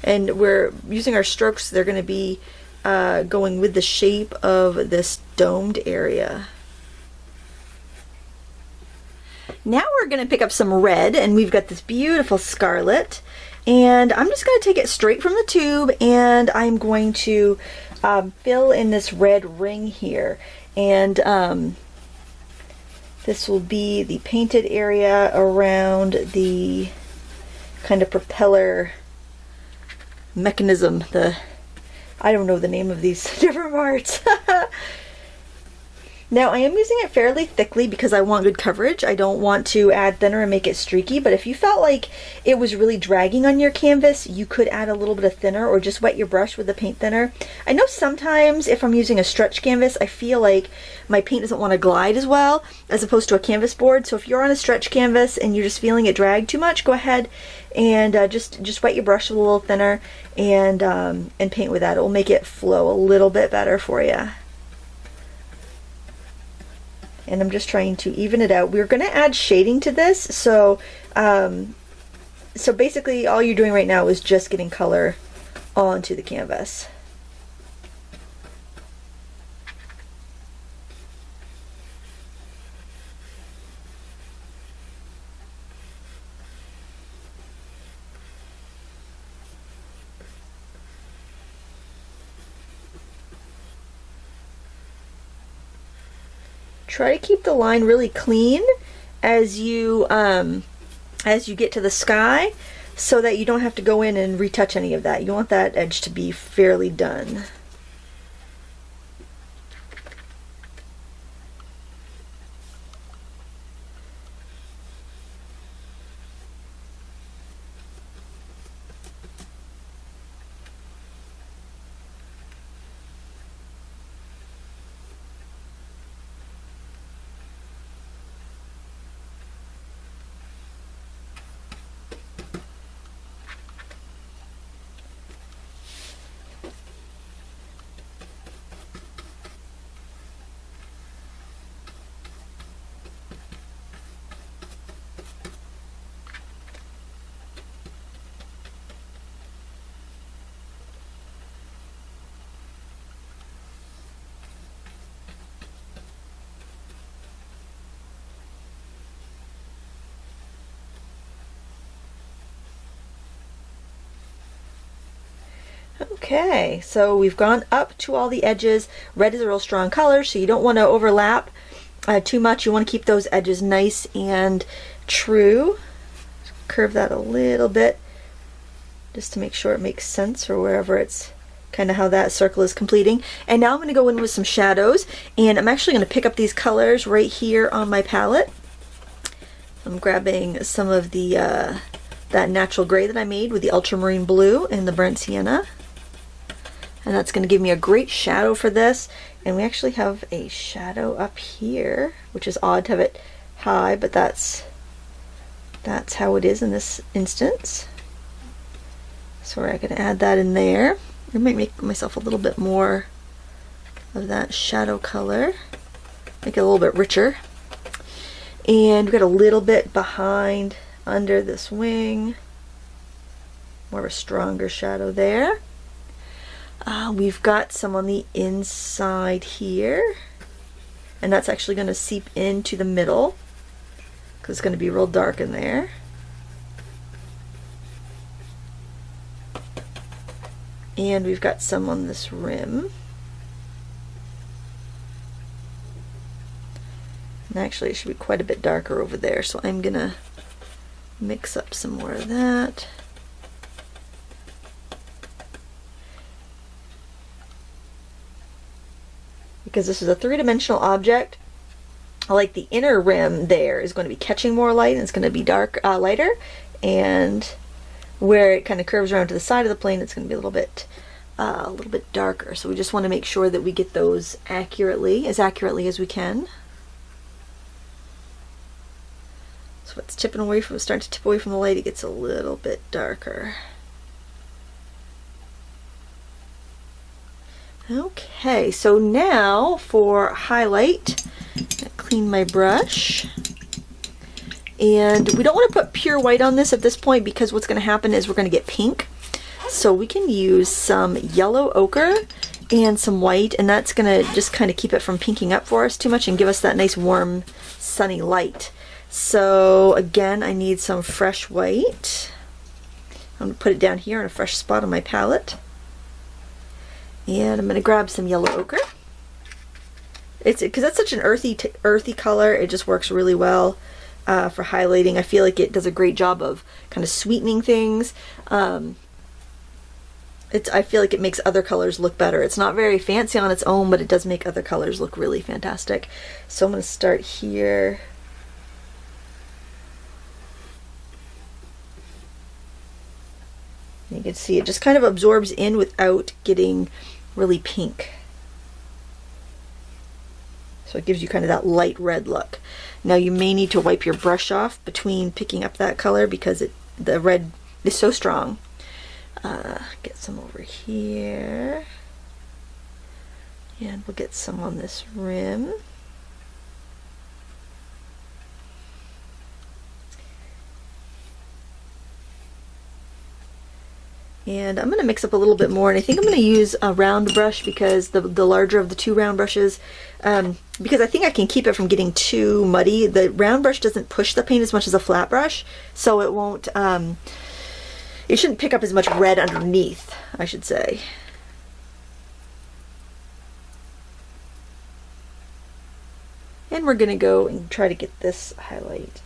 A: And we're using our strokes, they're going to be going with the shape of this domed area. Now we're going to pick up some red, and we've got this beautiful scarlet, and I'm just going to take it straight from the tube, and I'm going to fill in this red ring here, and this will be the painted area around the kind of propeller mechanism. I don't know the name of these different parts. Now I am using it fairly thickly because I want good coverage. I don't want to add thinner and make it streaky, but if you felt like it was really dragging on your canvas, you could add a little bit of thinner or just wet your brush with the paint thinner. I know sometimes if I'm using a stretch canvas, I feel like my paint doesn't want to glide as well as opposed to a canvas board. So if you're on a stretch canvas and you're just feeling it drag too much, go ahead and just wet your brush with a little thinner and paint with that. It will make it flow a little bit better for you. And I'm just trying to even it out. We're going to add shading to this, so so basically all you're doing right now is just getting color onto the canvas. Try to keep the line really clean as you get to the sky so that you don't have to go in and retouch any of that. You want that edge to be fairly done. Okay, so we've gone up to all the edges. Red is a real strong color, so you don't want to overlap too much. You want to keep those edges nice and true. Curve that a little bit just to make sure it makes sense for wherever it's kind of how that circle is completing. And now I'm going to go in with some shadows, and I'm actually going to pick up these colors right here on my palette. I'm grabbing some of the that natural gray that I made with the ultramarine blue and the burnt sienna. And that's going to give me a great shadow for this. And we actually have a shadow up here, which is odd to have it high, but that's how it is in this instance. So we're going to add that in there. I might make myself a little bit more of that shadow color, make it a little bit richer. And we've got a little bit behind under this wing, more of a stronger shadow there. We've got some on the inside here, and that's actually going to seep into the middle because it's going to be real dark in there. And we've got some on this rim. And actually it should be quite a bit darker over there, so I'm going to mix up some more of that. Because this is a three-dimensional object, like the inner rim there is going to be catching more light and it's going to be lighter, and where it kind of curves around to the side of the plane, it's going to be a little bit darker. So we just want to make sure that we get those accurately as we can. So it's starting to tip away from the light, it gets a little bit darker. Okay, so now for highlight, clean my brush. And we don't want to put pure white on this at this point because what's going to happen is we're going to get pink. So we can use some yellow ochre and some white, and that's going to just kind of keep it from pinking up for us too much and give us that nice warm sunny light. So again, I need some fresh white. I'm going to put it down here in a fresh spot on my palette. And I'm going to grab some yellow ochre. Because that's such an earthy color, it just works really well for highlighting. I feel like it does a great job of kind of sweetening things. I feel like it makes other colors look better. It's not very fancy on its own, but it does make other colors look really fantastic. So I'm going to start here. You can see it just kind of absorbs in without getting really pink. So it gives you kind of that light red look. Now you may need to wipe your brush off between picking up that color because the red is so strong. Get some over here. And we'll get some on this rim. And I'm going to mix up a little bit more, and I think I'm going to use a round brush because the larger of the two round brushes, because I think I can keep it from getting too muddy. The round brush doesn't push the paint as much as a flat brush, so it won't, it shouldn't pick up as much red underneath, I should say. And we're going to go and try to get this highlight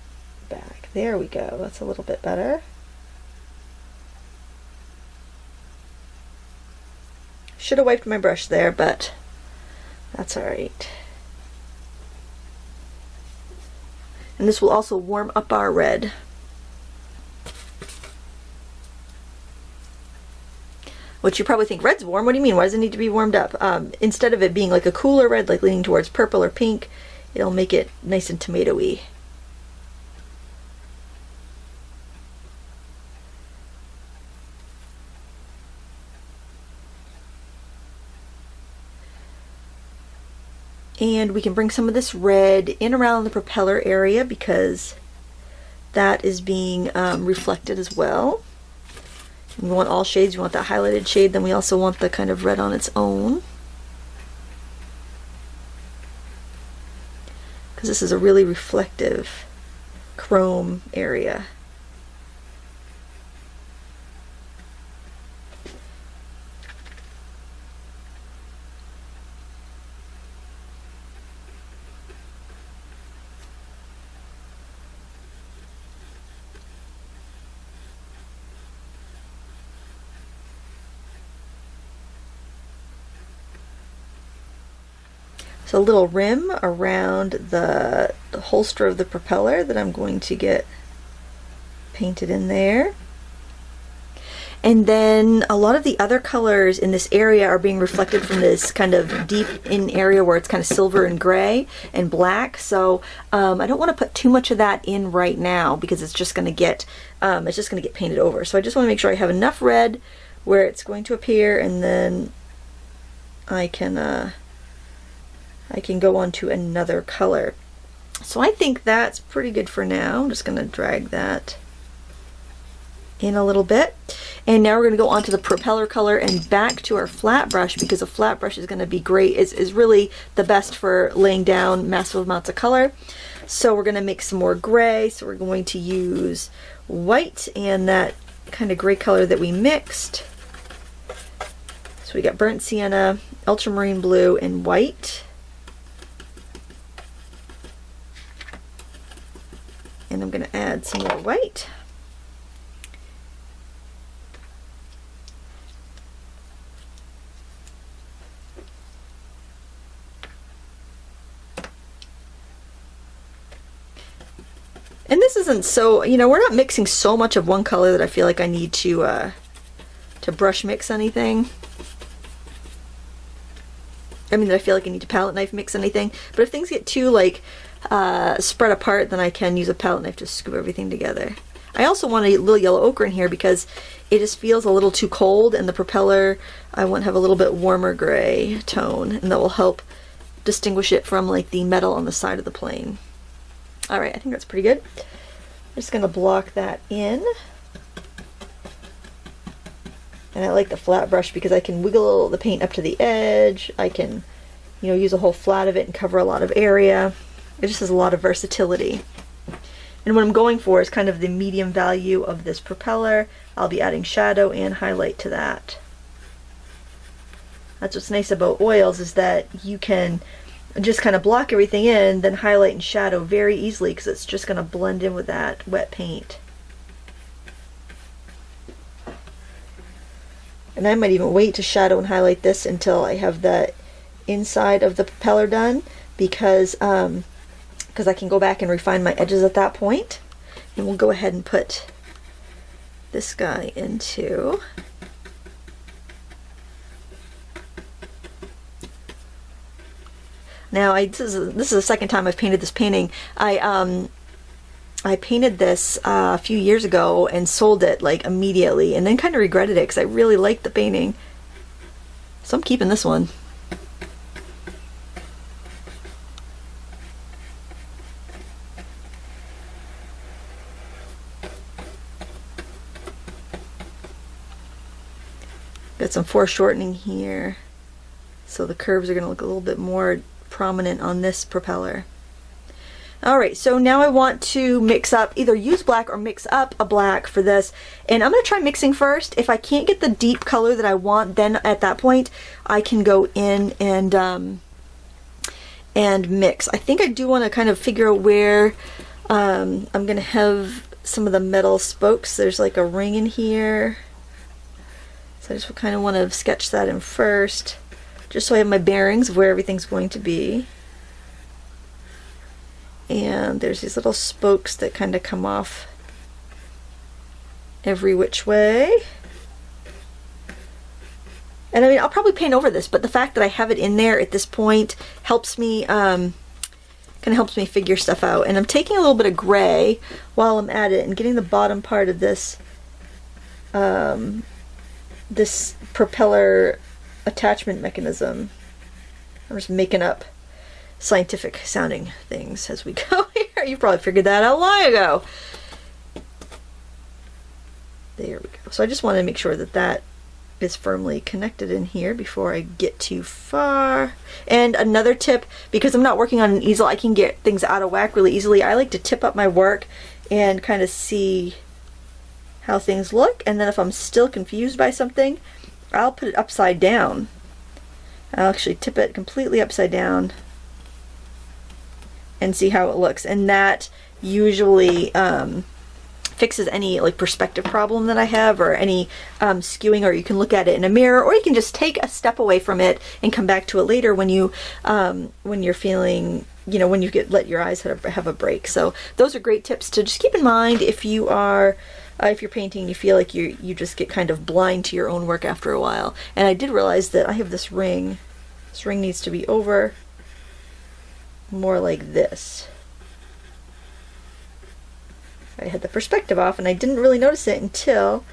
A: back. There we go, that's a little bit better. Should have wiped my brush there, but that's alright. And this will also warm up our red. Which you probably think, red's warm? What do you mean? Why does it need to be warmed up? Instead of it being like a cooler red, like leaning towards purple or pink, it'll make it nice and tomato-y. And we can bring some of this red in around the propeller area because that is being reflected as well. And we want all shades. We want that highlighted shade, then we also want the kind of red on its own. Because this is a really reflective chrome area. A little rim around the holster of the propeller that I'm going to get painted in there. And then a lot of the other colors in this area are being reflected from this kind of deep in area where it's kind of silver and gray and black. So I don't want to put too much of that in right now because it's just going to get painted over. So I just want to make sure I have enough red where it's going to appear, and then I can I can go on to another color. So I think that's pretty good for now. I'm just going to drag that in a little bit. And now we're going to go on to the propeller color and back to our flat brush, because a flat brush is going to be great, is really the best for laying down massive amounts of color. So we're going to make some more gray. So we're going to use white and that kind of gray color that we mixed. So we got burnt sienna, ultramarine blue, and white. And I'm going to add some more white. And this isn't so, you know, we're not mixing so much of one color that I feel like I need to brush mix anything. I mean, that I feel like I need to palette knife mix anything. But if things get too, like, spread apart, then I can use a palette knife to scoop everything together. I also want a little yellow ochre in here because it just feels a little too cold, and the propeller, I want to have a little bit warmer gray tone, and that will help distinguish it from, like, the metal on the side of the plane. Alright, I think that's pretty good. I'm just going to block that in. And I like the flat brush because I can wiggle the paint up to the edge. I can, you know, use a whole flat of it and cover a lot of area. It just has a lot of versatility. And what I'm going for is kind of the medium value of this propeller. I'll be adding shadow and highlight to that. That's what's nice about oils, is that you can just kind of block everything in, then highlight and shadow very easily because it's just going to blend in with that wet paint. And I might even wait to shadow and highlight this until I have the inside of the propeller done, because I can go back and refine my edges at that point. And we'll go ahead and put this guy into now. This is the second time I've painted this painting. I painted this a few years ago and sold it like immediately, and then kind of regretted it because I really liked the painting. So I'm keeping this one. Got some foreshortening here, so the curves are going to look a little bit more prominent on this propeller. Alright, so now I want to mix up, either use black or mix up a black for this. And I'm going to try mixing first. If I can't get the deep color that I want, then at that point I can go in and mix. I think I do want to kind of figure out where I'm going to have some of the metal spokes. There's like a ring in here. So I just kind of want to sketch that in first, just so I have my bearings of where everything's going to be. And there's these little spokes that kind of come off every which way. And I mean, I'll probably paint over this, but the fact that I have it in there at this point helps me, kind of helps me figure stuff out. And I'm taking a little bit of gray while I'm at it and getting the bottom part of this, this propeller attachment mechanism. I'm just making up scientific sounding things as we go here. You probably figured that out long ago. There we go. So I just want to make sure that that is firmly connected in here before I get too far. And another tip, because I'm not working on an easel, I can get things out of whack really easily. I like to tip up my work and kind of see how things look, and then if I'm still confused by something, I'll put it upside down. I'll actually tip it completely upside down and see how it looks, and that usually fixes any like perspective problem that I have, or any skewing, or you can look at it in a mirror, or you can just take a step away from it and come back to it later when you when you're feeling, you know, when you let your eyes have a break. So those are great tips to just keep in mind if you are if you're painting, you feel like you just get kind of blind to your own work after a while. And I did realize that I have this ring. This ring needs to be over more like this. I had the perspective off and I didn't really notice it until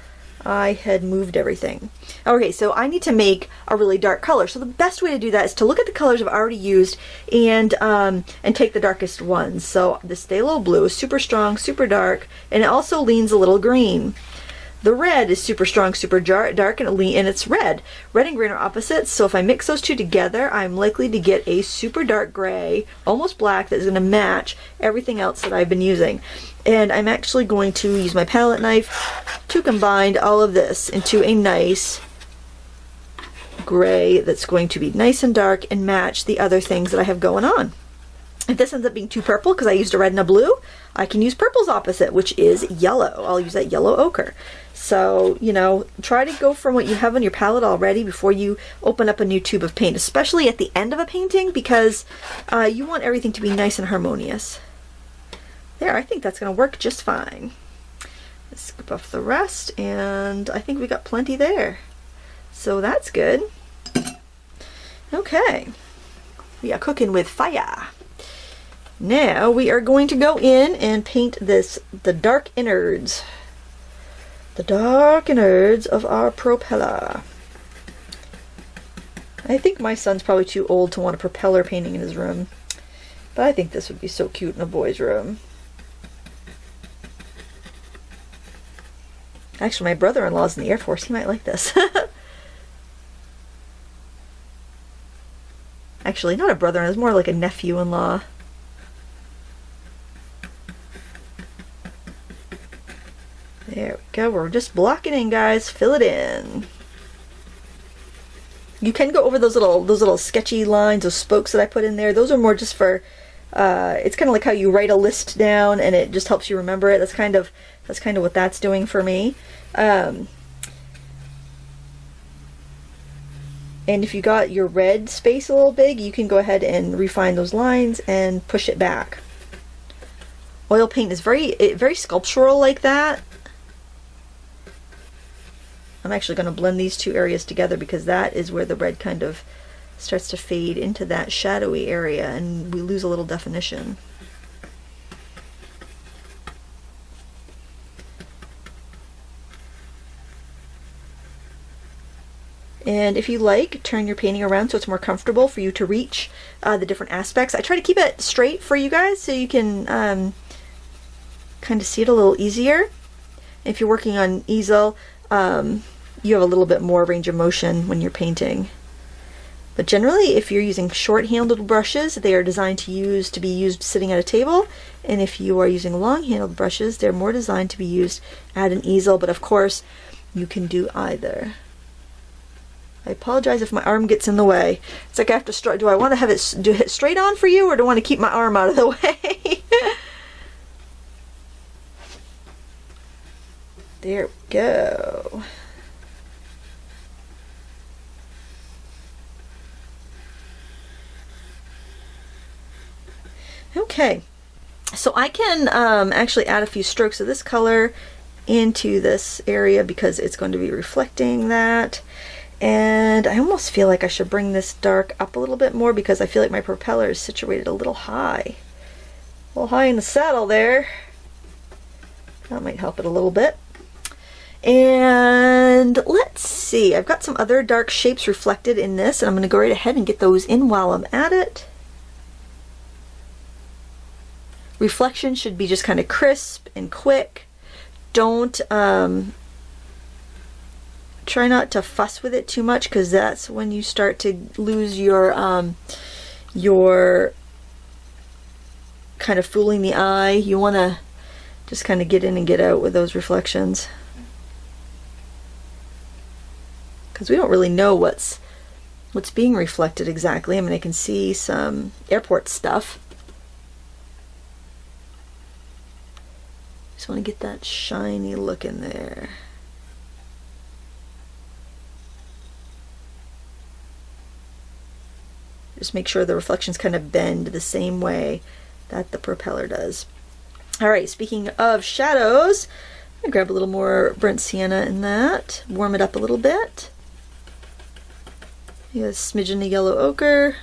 A: I had moved everything. Okay, so I need to make a really dark color. So the best way to do that is to look at the colors I've already used and take the darkest ones. So this Phthalo Blue is super strong, super dark, and it also leans a little green. The red is super strong, super dark, and it's red. Red and green are opposites, so if I mix those two together, I'm likely to get a super dark gray, almost black, that is going to match everything else that I've been using. And I'm actually going to use my palette knife to combine all of this into a nice gray that's going to be nice and dark and match the other things that I have going on. If this ends up being too purple because I used a red and a blue, I can use purple's opposite, which is yellow. I'll use that yellow ochre. So, you know, try to go from what you have on your palette already before you open up a new tube of paint, especially at the end of a painting, because you want everything to be nice and harmonious. There, I think that's going to work just fine. Let's scoop off the rest, and I think we got plenty there. So that's good. Okay, we are cooking with fire. Now we are going to go in and paint the dark innards. The dark innards of our propeller. I think my son's probably too old to want a propeller painting in his room, but I think this would be so cute in a boy's room. Actually, my brother-in-law's in the Air Force. He might like this. Actually, not a brother-in-law. It's more like a nephew-in-law. There we go. We're just blocking in, guys. Fill it in. You can go over those little sketchy lines, those spokes that I put in there. Those are more just for. It's kind of like how you write a list down, and it just helps you remember it. That's kind of what that's doing for me. And if you got your red space a little big, you can go ahead and refine those lines and push it back. Oil paint is very sculptural like that. I'm actually going to blend these two areas together because that is where the red kind of starts to fade into that shadowy area and we lose a little definition. And if you like, turn your painting around so it's more comfortable for you to reach the different aspects. I try to keep it straight for you guys so you can kind of see it a little easier. If you're working on easel, you have a little bit more range of motion when you're painting. But generally, if you're using short-handled brushes, they are designed to be used sitting at a table. And if you are using long-handled brushes, they're more designed to be used at an easel. But of course, you can do either. I apologize if my arm gets in the way. It's like I have to do I want to have it hit straight on for you, or do I want to keep my arm out of the way? There we go. Okay, so I can actually add a few strokes of this color into this area because it's going to be reflecting that. And I almost feel like I should bring this dark up a little bit more because I feel like my propeller is situated a little high. A little high in the saddle there. That might help it a little bit. And let's see, I've got some other dark shapes reflected in this, and I'm going to go right ahead and get those in while I'm at it. Reflection should be just kind of crisp and quick. Don't try not to fuss with it too much, because that's when you start to lose your kind of fooling the eye. You want to just kind of get in and get out with those reflections, because we don't really know what's being reflected exactly. I mean, I can see some airport stuff. Just want to get that shiny look in there. Just make sure the reflections kind of bend the same way that the propeller does. Alright, speaking of shadows, I'm going to grab a little more burnt sienna in that, warm it up a little bit. You got a smidgen of yellow ochre.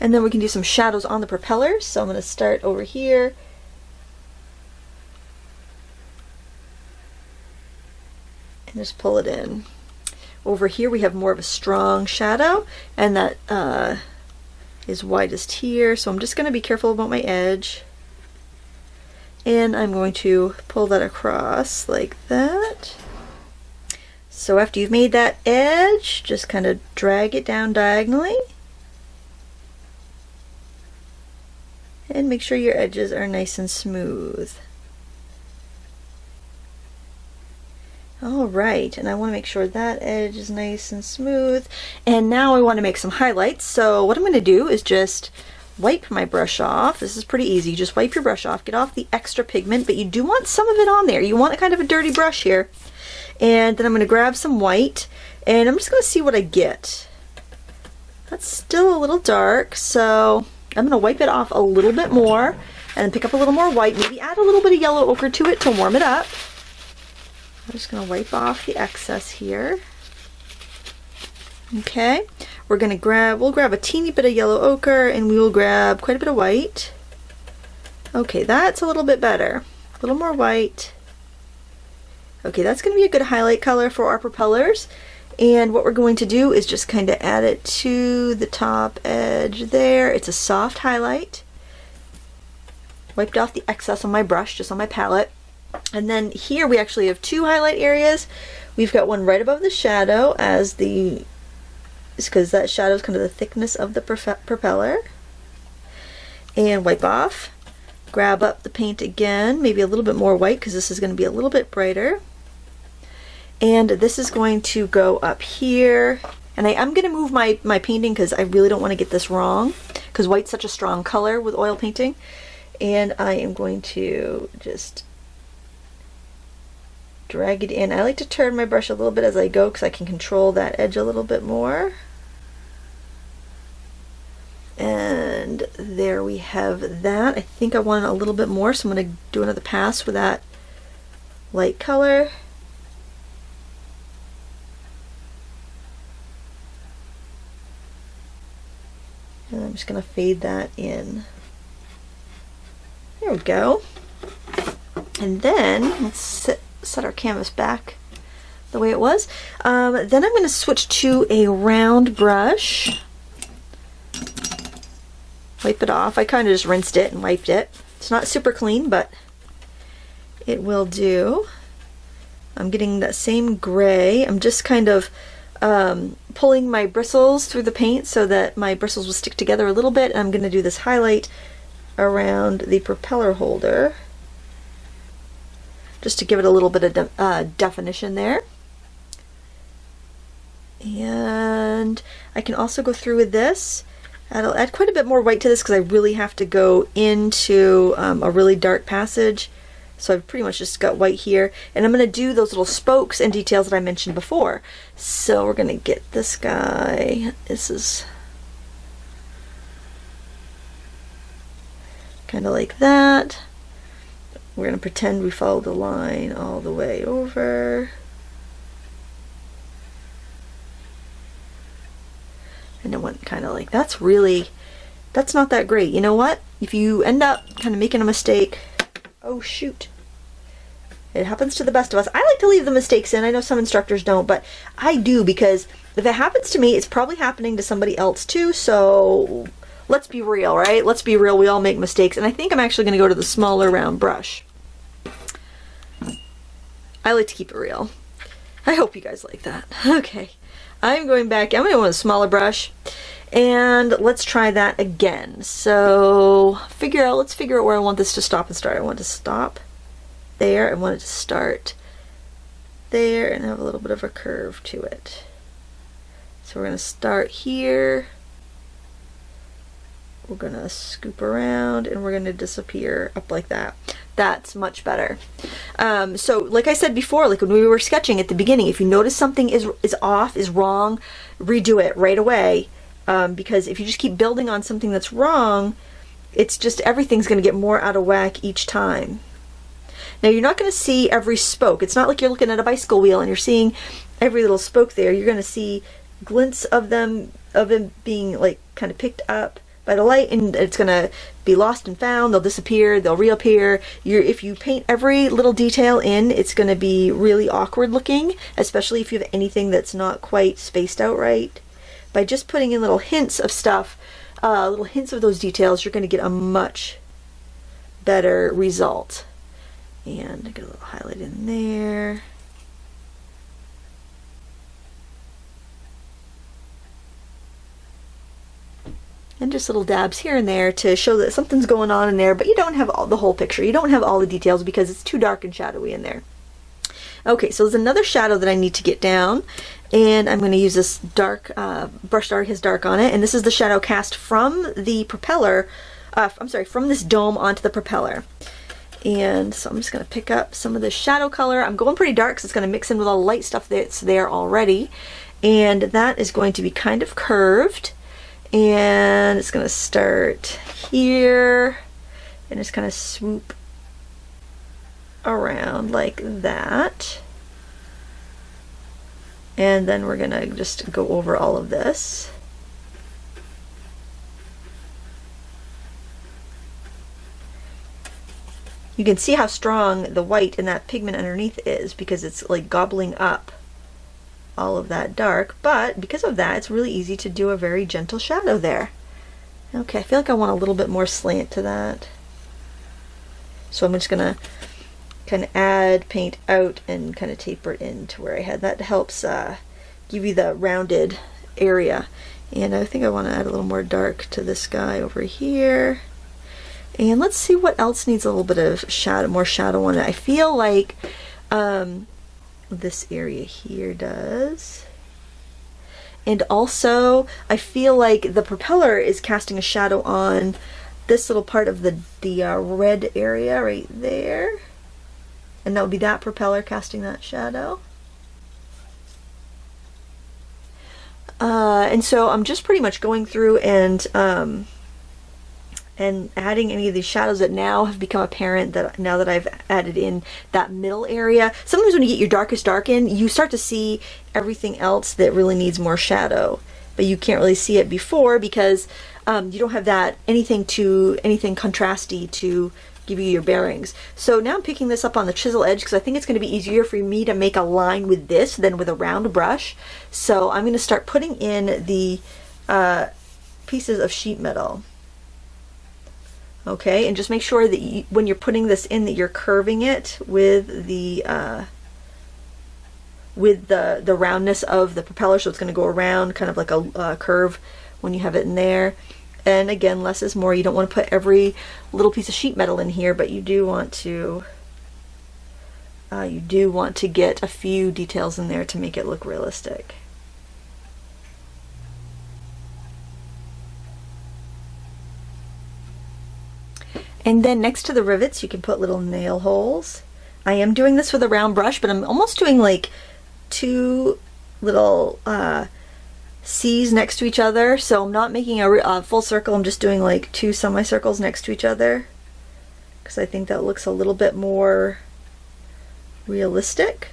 A: And then we can do some shadows on the propeller. So I'm going to start over here. and just pull it in. Over here we have more of a strong shadow, and that is widest here, so I'm just going to be careful about my edge. And I'm going to pull that across like that. So after you've made that edge, just kind of drag it down diagonally. And make sure your edges are nice and smooth. Alright, and I want to make sure that edge is nice and smooth. And now I want to make some highlights. So what I'm going to do is just wipe my brush off. This is pretty easy. Just wipe your brush off, get off the extra pigment, but you do want some of it on there. You want a kind of a dirty brush here. And then I'm going to grab some white, and I'm just going to see what I get. That's still a little dark, so I'm going to wipe it off a little bit more and pick up a little more white. Maybe add a little bit of yellow ochre to it to warm it up. I'm just going to wipe off the excess here. Okay, we'll grab a teeny bit of yellow ochre, and we will grab quite a bit of white. Okay, that's a little bit better. A little more white. Okay, that's going to be a good highlight color for our propellers. And what we're going to do is just kind of add it to the top edge there. It's a soft highlight. Wiped off the excess on my brush, just on my palette. And then here we actually have two highlight areas. We've got one right above the shadow, because that shadow is kind of the thickness of the propeller. And wipe off. Grab up the paint again, maybe a little bit more white because this is going to be a little bit brighter. And this is going to go up here. And I'm going to move my painting because I really don't want to get this wrong, because white's such a strong color with oil painting. And I am going to just drag it in. I like to turn my brush a little bit as I go because I can control that edge a little bit more. And there we have that. I think I want a little bit more, so I'm going to do another pass with that light color. And I'm just going to fade that in. There we go. And then let's set our canvas back the way it was. Then I'm going to switch to a round brush. Wipe it off. I kind of just rinsed it and wiped it. It's not super clean, but it will do. I'm getting that same gray. I'm just kind of pulling my bristles through the paint so that my bristles will stick together a little bit. And I'm going to do this highlight around the propeller holder, just to give it a little bit of definition there. And I can also go through with this. I'll add quite a bit more white to this because I really have to go into a really dark passage. So I've pretty much just got white here. And I'm going to do those little spokes and details that I mentioned before. So we're going to get this guy. This is kind of like that. We're going to pretend we follow the line all the way over. And it went kind of like, that's not that great. You know what? If you end up kind of making a mistake, oh shoot. It happens to the best of us. I like to leave the mistakes in. I know some instructors don't, but I do, because if it happens to me, it's probably happening to somebody else too. So let's be real, right? Let's be real. We all make mistakes. And I think I'm actually going to go to the smaller round brush. I like to keep it real. I hope you guys like that. Okay. I'm going back. I'm going to go with a smaller brush. And let's try that again. So let's figure out where I want this to stop and start. I want it to stop there. I want it to start there and have a little bit of a curve to it. So we're going to start here. We're going to scoop around and we're going to disappear up like that. That's much better. So like I said before, like when we were sketching at the beginning, if you notice something is off, is wrong, redo it right away. Because if you just keep building on something that's wrong, it's just everything's going to get more out of whack each time. Now you're not going to see every spoke. It's not like you're looking at a bicycle wheel and you're seeing every little spoke there. You're going to see glints of them being like kind of picked up by the light, and it's gonna be lost and found. They'll disappear, they'll reappear. If you paint every little detail in, it's gonna be really awkward looking, especially if you have anything that's not quite spaced out right. By just putting in little hints of stuff, little hints of those details, you're gonna get a much better result. And get a little highlight in there. And just little dabs here and there to show that something's going on in there, but you don't have the whole picture. You don't have all the details because it's too dark and shadowy in there. Okay, so there's another shadow that I need to get down, and I'm going to use this dark brush that has dark on it, and this is the shadow cast from the propeller, I'm sorry, from this dome onto the propeller. And so I'm just going to pick up some of the shadow color. I'm going pretty dark because it's going to mix in with all the light stuff that's there already. And that is going to be kind of curved. And it's going to start here and just kind of swoop around like that. And then we're going to just go over all of this. You can see how strong the white in that pigment underneath is because it's like gobbling up all of that dark, but because of that it's really easy to do a very gentle shadow there. Okay, I feel like I want a little bit more slant to that. So I'm just gonna kind of add paint out and kind of taper it in to where I had that. Helps give you the rounded area. And I think I want to add a little more dark to this guy over here. And let's see what else needs a little bit of shadow, more shadow on it. I feel like this area here does. And also, I feel like the propeller is casting a shadow on this little part of the red area right there. And that would be that propeller casting that shadow. And so I'm just pretty much going through and adding any of these shadows that now have become apparent, that now that I've added in that middle area. Sometimes when you get your darkest dark in, you start to see everything else that really needs more shadow, but you can't really see it before because you don't have that anything contrasty to give you your bearings. So now I'm picking this up on the chisel edge because I think it's going to be easier for me to make a line with this than with a round brush. So I'm going to start putting in the pieces of sheet metal. Okay, and just make sure that you, when you're putting this in, that you're curving it with the roundness of the propeller, so it's going to go around kind of like a curve when you have it in there. And again, less is more. You don't want to put every little piece of sheet metal in here, but you do want to get a few details in there to make it look realistic. And then next to the rivets, you can put little nail holes. I am doing this with a round brush, but I'm almost doing like two little C's next to each other. So I'm not making a full circle, I'm just doing like two semicircles next to each other, because I think that looks a little bit more realistic.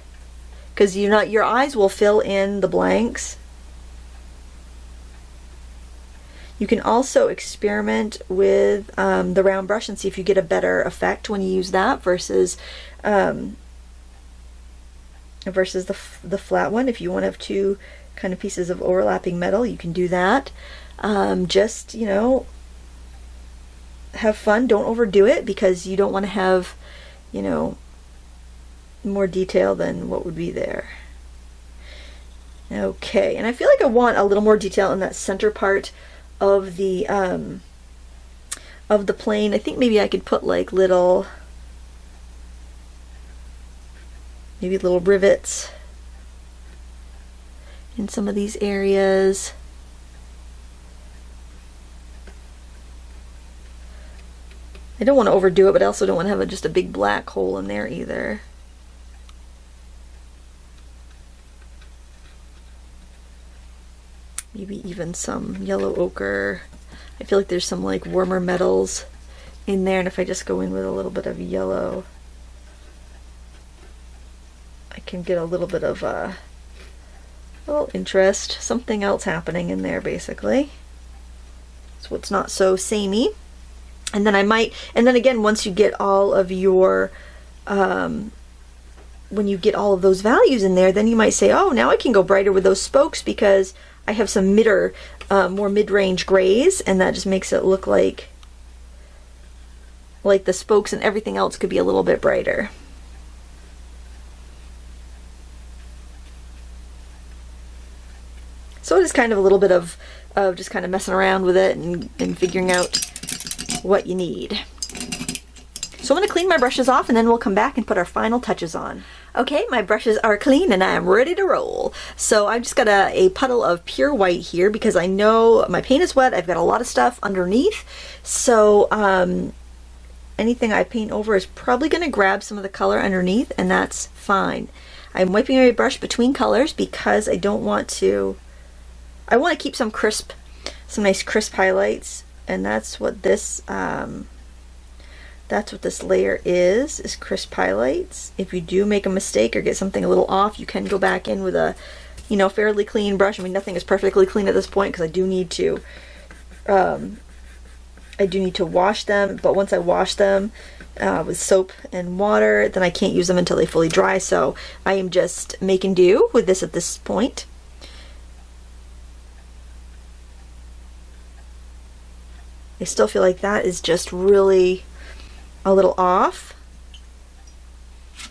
A: Because your eyes will fill in the blanks. You can also experiment with the round brush and see if you get a better effect when you use that versus the flat one. If you want to have two kind of pieces of overlapping metal, you can do that. Just, you know, have fun. Don't overdo it because you don't want to have, you know, more detail than what would be there. Okay, and I feel like I want a little more detail in that center part of the plane. I think maybe I could put like little rivets in some of these areas. I don't want to overdo it, but I also don't want to have just a big black hole in there either. Maybe even some yellow ochre. I feel like there's some like warmer metals in there, and if I just go in with a little bit of yellow, I can get a little bit of a little interest, something else happening in there basically. so it's not so samey. And then and then again, once you get all of your, when you get all of those values in there, then you might say, oh, now I can go brighter with those spokes because I have some more mid-range grays, and that just makes it look like the spokes and everything else could be a little bit brighter. So it is kind of a little bit of just kind of messing around with it and figuring out what you need. So I'm going to clean my brushes off, and then we'll come back and put our final touches on. Okay, my brushes are clean and I am ready to roll. So I've just got a puddle of pure white here because I know my paint is wet. I've got a lot of stuff underneath. So anything I paint over is probably going to grab some of the color underneath, and that's fine. I'm wiping my brush between colors because I want to keep some nice crisp highlights, and that's what this layer is crisp highlights. If you do make a mistake or get something a little off, you can go back in with a, fairly clean brush. I mean, nothing is perfectly clean at this point because I do need to wash them, but once I wash them with soap and water, then I can't use them until they fully dry, so I am just making do with this at this point. I still feel like that is just really a little off,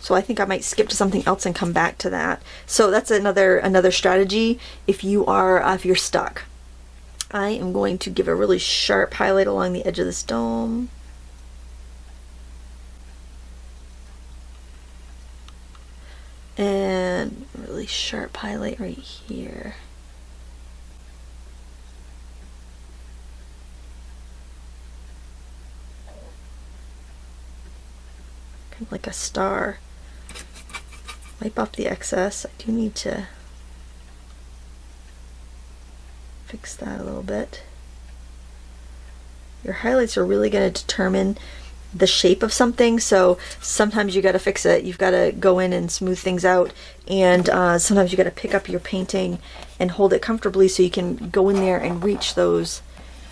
A: so I think I might skip to something else and come back to that. So that's another strategy if you're stuck. I am going to give a really sharp highlight along the edge of this dome. And really sharp highlight right here. Kind of like a star. Wipe off the excess. I do need to fix that a little bit. Your highlights are really going to determine the shape of something, so sometimes you got to fix it. You've got to go in and smooth things out, and sometimes you got to pick up your painting and hold it comfortably so you can go in there and reach those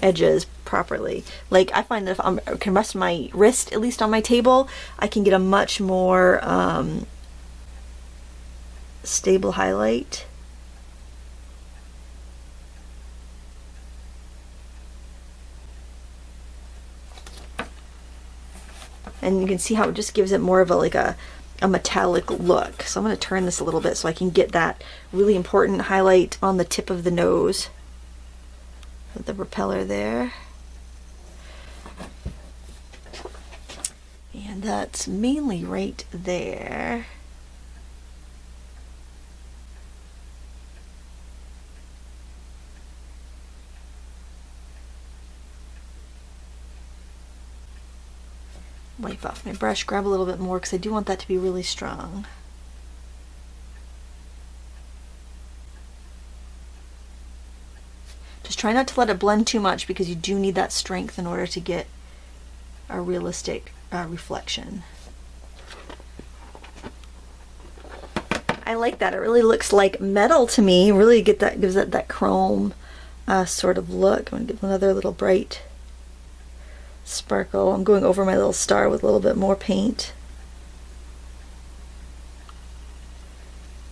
A: edges properly. Like, I find that if I can rest my wrist at least on my table, I can get a much more stable highlight. And you can see how it just gives it more of a metallic look. So I'm going to turn this a little bit so I can get that really important highlight on the tip of the nose of the propeller there. And that's mainly right there. Wipe off my brush, grab a little bit more because I do want that to be really strong. Just try not to let it blend too much because you do need that strength in order to get a realistic reflection. I like that. It really looks like metal to me. Really gives it that chrome sort of look. I'm going to give another little bright sparkle. I'm going over my little star with a little bit more paint.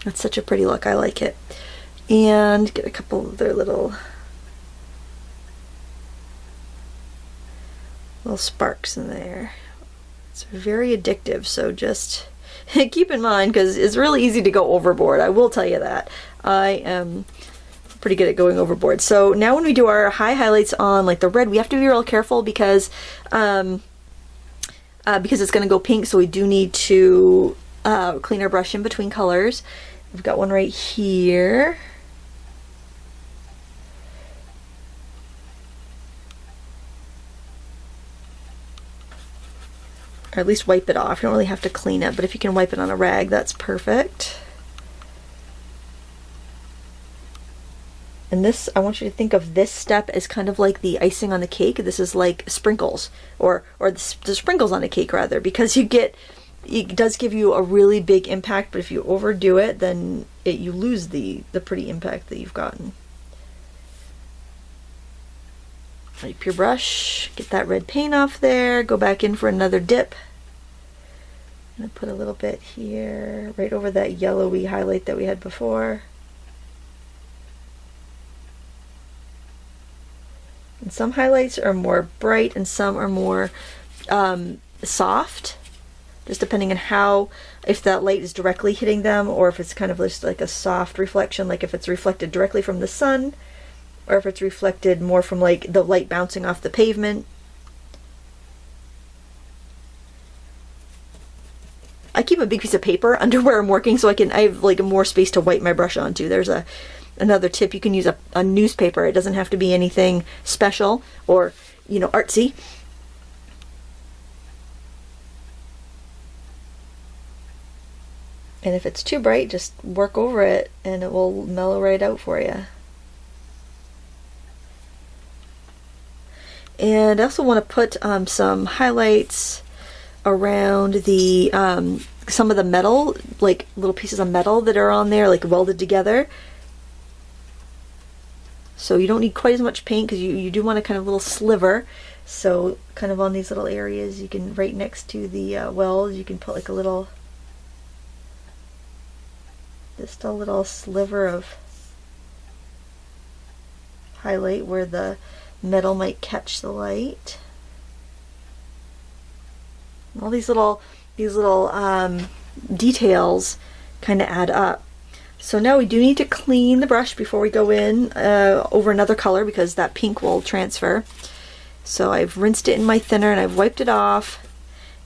A: That's such a pretty look. I like it. And get a couple of their little sparks in there. It's very addictive, so just keep in mind because it's really easy to go overboard. I will tell you that. I am pretty good at going overboard. So now when we do our high highlights on like the red, we have to be real careful because it's going to go pink, so we do need to clean our brush in between colors. We've got one right here. Or at least wipe it off. You don't really have to clean it, but if you can wipe it on a rag, that's perfect. And this, I want you to think of this step as kind of like the icing on the cake. This is like sprinkles, or the sprinkles on a cake rather, because it does give you a really big impact, but if you overdo it, then you lose the pretty impact that you've gotten. Wipe your brush, get that red paint off there, go back in for another dip. I'm going to put a little bit here, right over that yellowy highlight that we had before. And some highlights are more bright and some are more soft, just depending on how, if that light is directly hitting them or if it's kind of just like a soft reflection, like if it's reflected directly from the sun or if it's reflected more from like the light bouncing off the pavement. I keep a big piece of paper under where I'm working so I have like more space to wipe my brush onto. There's another tip. You can use a newspaper. It doesn't have to be anything special or, you know, artsy. And if it's too bright, just work over it and it will mellow right out for you. And I also want to put some highlights around the some of the metal, like little pieces of metal that are on there, like welded together. So you don't need quite as much paint because you do want a kind of little sliver. So kind of on these little areas, you can, right next to the weld, you can put like a little, just a little sliver of highlight where the metal might catch the light. All these little details kind of add up. So now we do need to clean the brush before we go in over another color because that pink will transfer. So I've rinsed it in my thinner and I've wiped it off,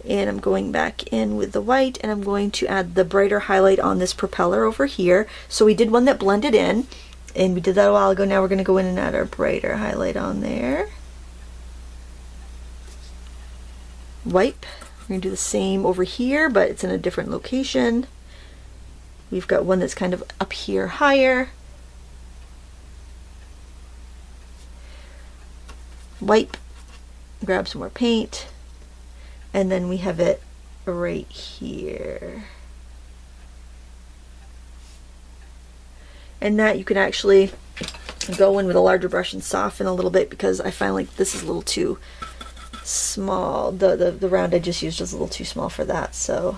A: and I'm going back in with the white and I'm going to add the brighter highlight on this propeller over here. So we did one that blended in and we did that a while ago. Now we're going to go in and add our brighter highlight on there. Wipe. We're going to do the same over here, but it's in a different location. We've got one that's kind of up here higher. Wipe, grab some more paint, and then we have it right here. And that you can actually go in with a larger brush and soften a little bit because I find like this is a little too small. The round I just used was a little too small for that, so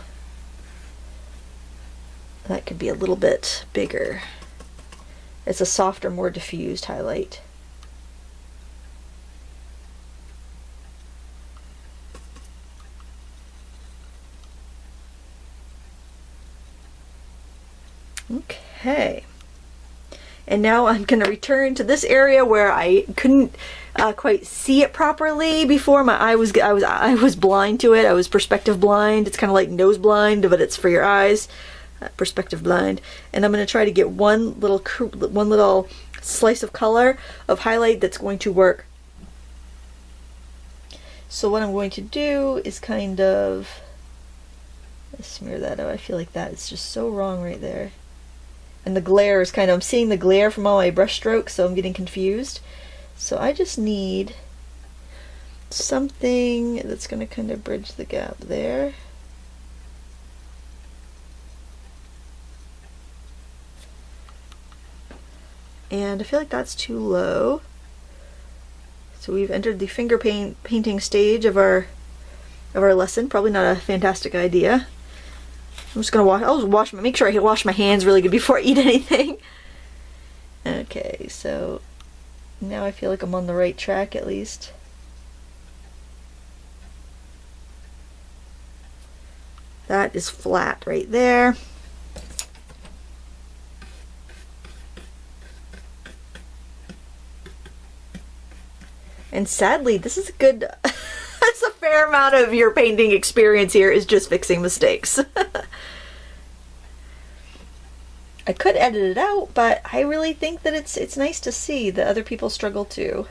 A: that could be a little bit bigger. It's a softer, more diffused highlight. Okay. And now I'm going to return to this area where I couldn't quite see it properly before. I was blind to it. I was perspective blind. It's kind of like nose blind, but it's for your eyes. Perspective blind. And I'm going to try to get one little slice of color of highlight that's going to work. So what I'm going to do is kind of smear that out. I feel like that is just so wrong right there. And the glare is kind of, I'm seeing the glare from all my brush strokes, so I'm getting confused. So I just need something that's going to kind of bridge the gap there. And I feel like that's too low. So we've entered the finger painting stage of our lesson. Probably not a fantastic idea. I'm just gonna make sure I wash my hands really good before I eat anything. Okay, so now I feel like I'm on the right track at least. That is flat right there. And sadly, this is a good, that's a fair amount of your painting experience here is just fixing mistakes. I could edit it out, but I really think that it's nice to see that other people struggle too.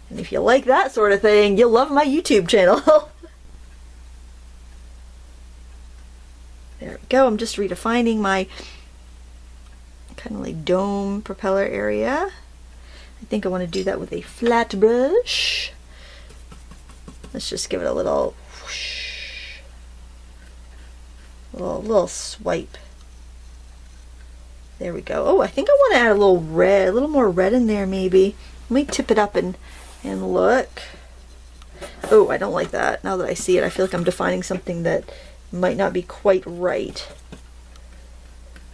A: And if you like that sort of thing, you'll love my YouTube channel. There we go. I'm just redefining my kind of like dome propeller area. I think I want to do that with a flat brush. Let's just give it a little whoosh, little swipe. There we go. Oh, I think I want to add a little red, a little more red in there maybe. Let me tip it up and look. Oh, I don't like that. Now that I see it, I feel like I'm defining something that might not be quite right.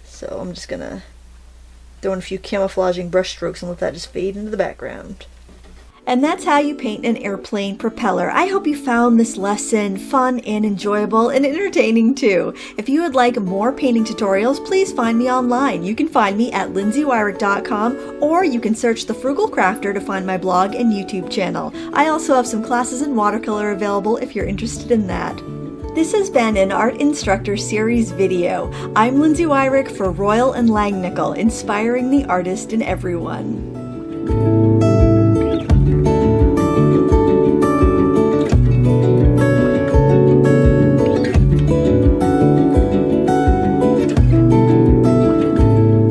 A: So I'm just gonna throw in a few camouflaging brush strokes and let that just fade into the background. And that's how you paint an airplane propeller. I hope you found this lesson fun and enjoyable and entertaining too. If you would like more painting tutorials, please find me online. You can find me at lindsayweirich.com, or you can search The Frugal Crafter to find my blog and YouTube channel. I also have some classes in watercolor available if you're interested in that. This has been an Art Instructor series video. I'm Lindsay Weirich for Royal and Langnickel, inspiring the artist in everyone.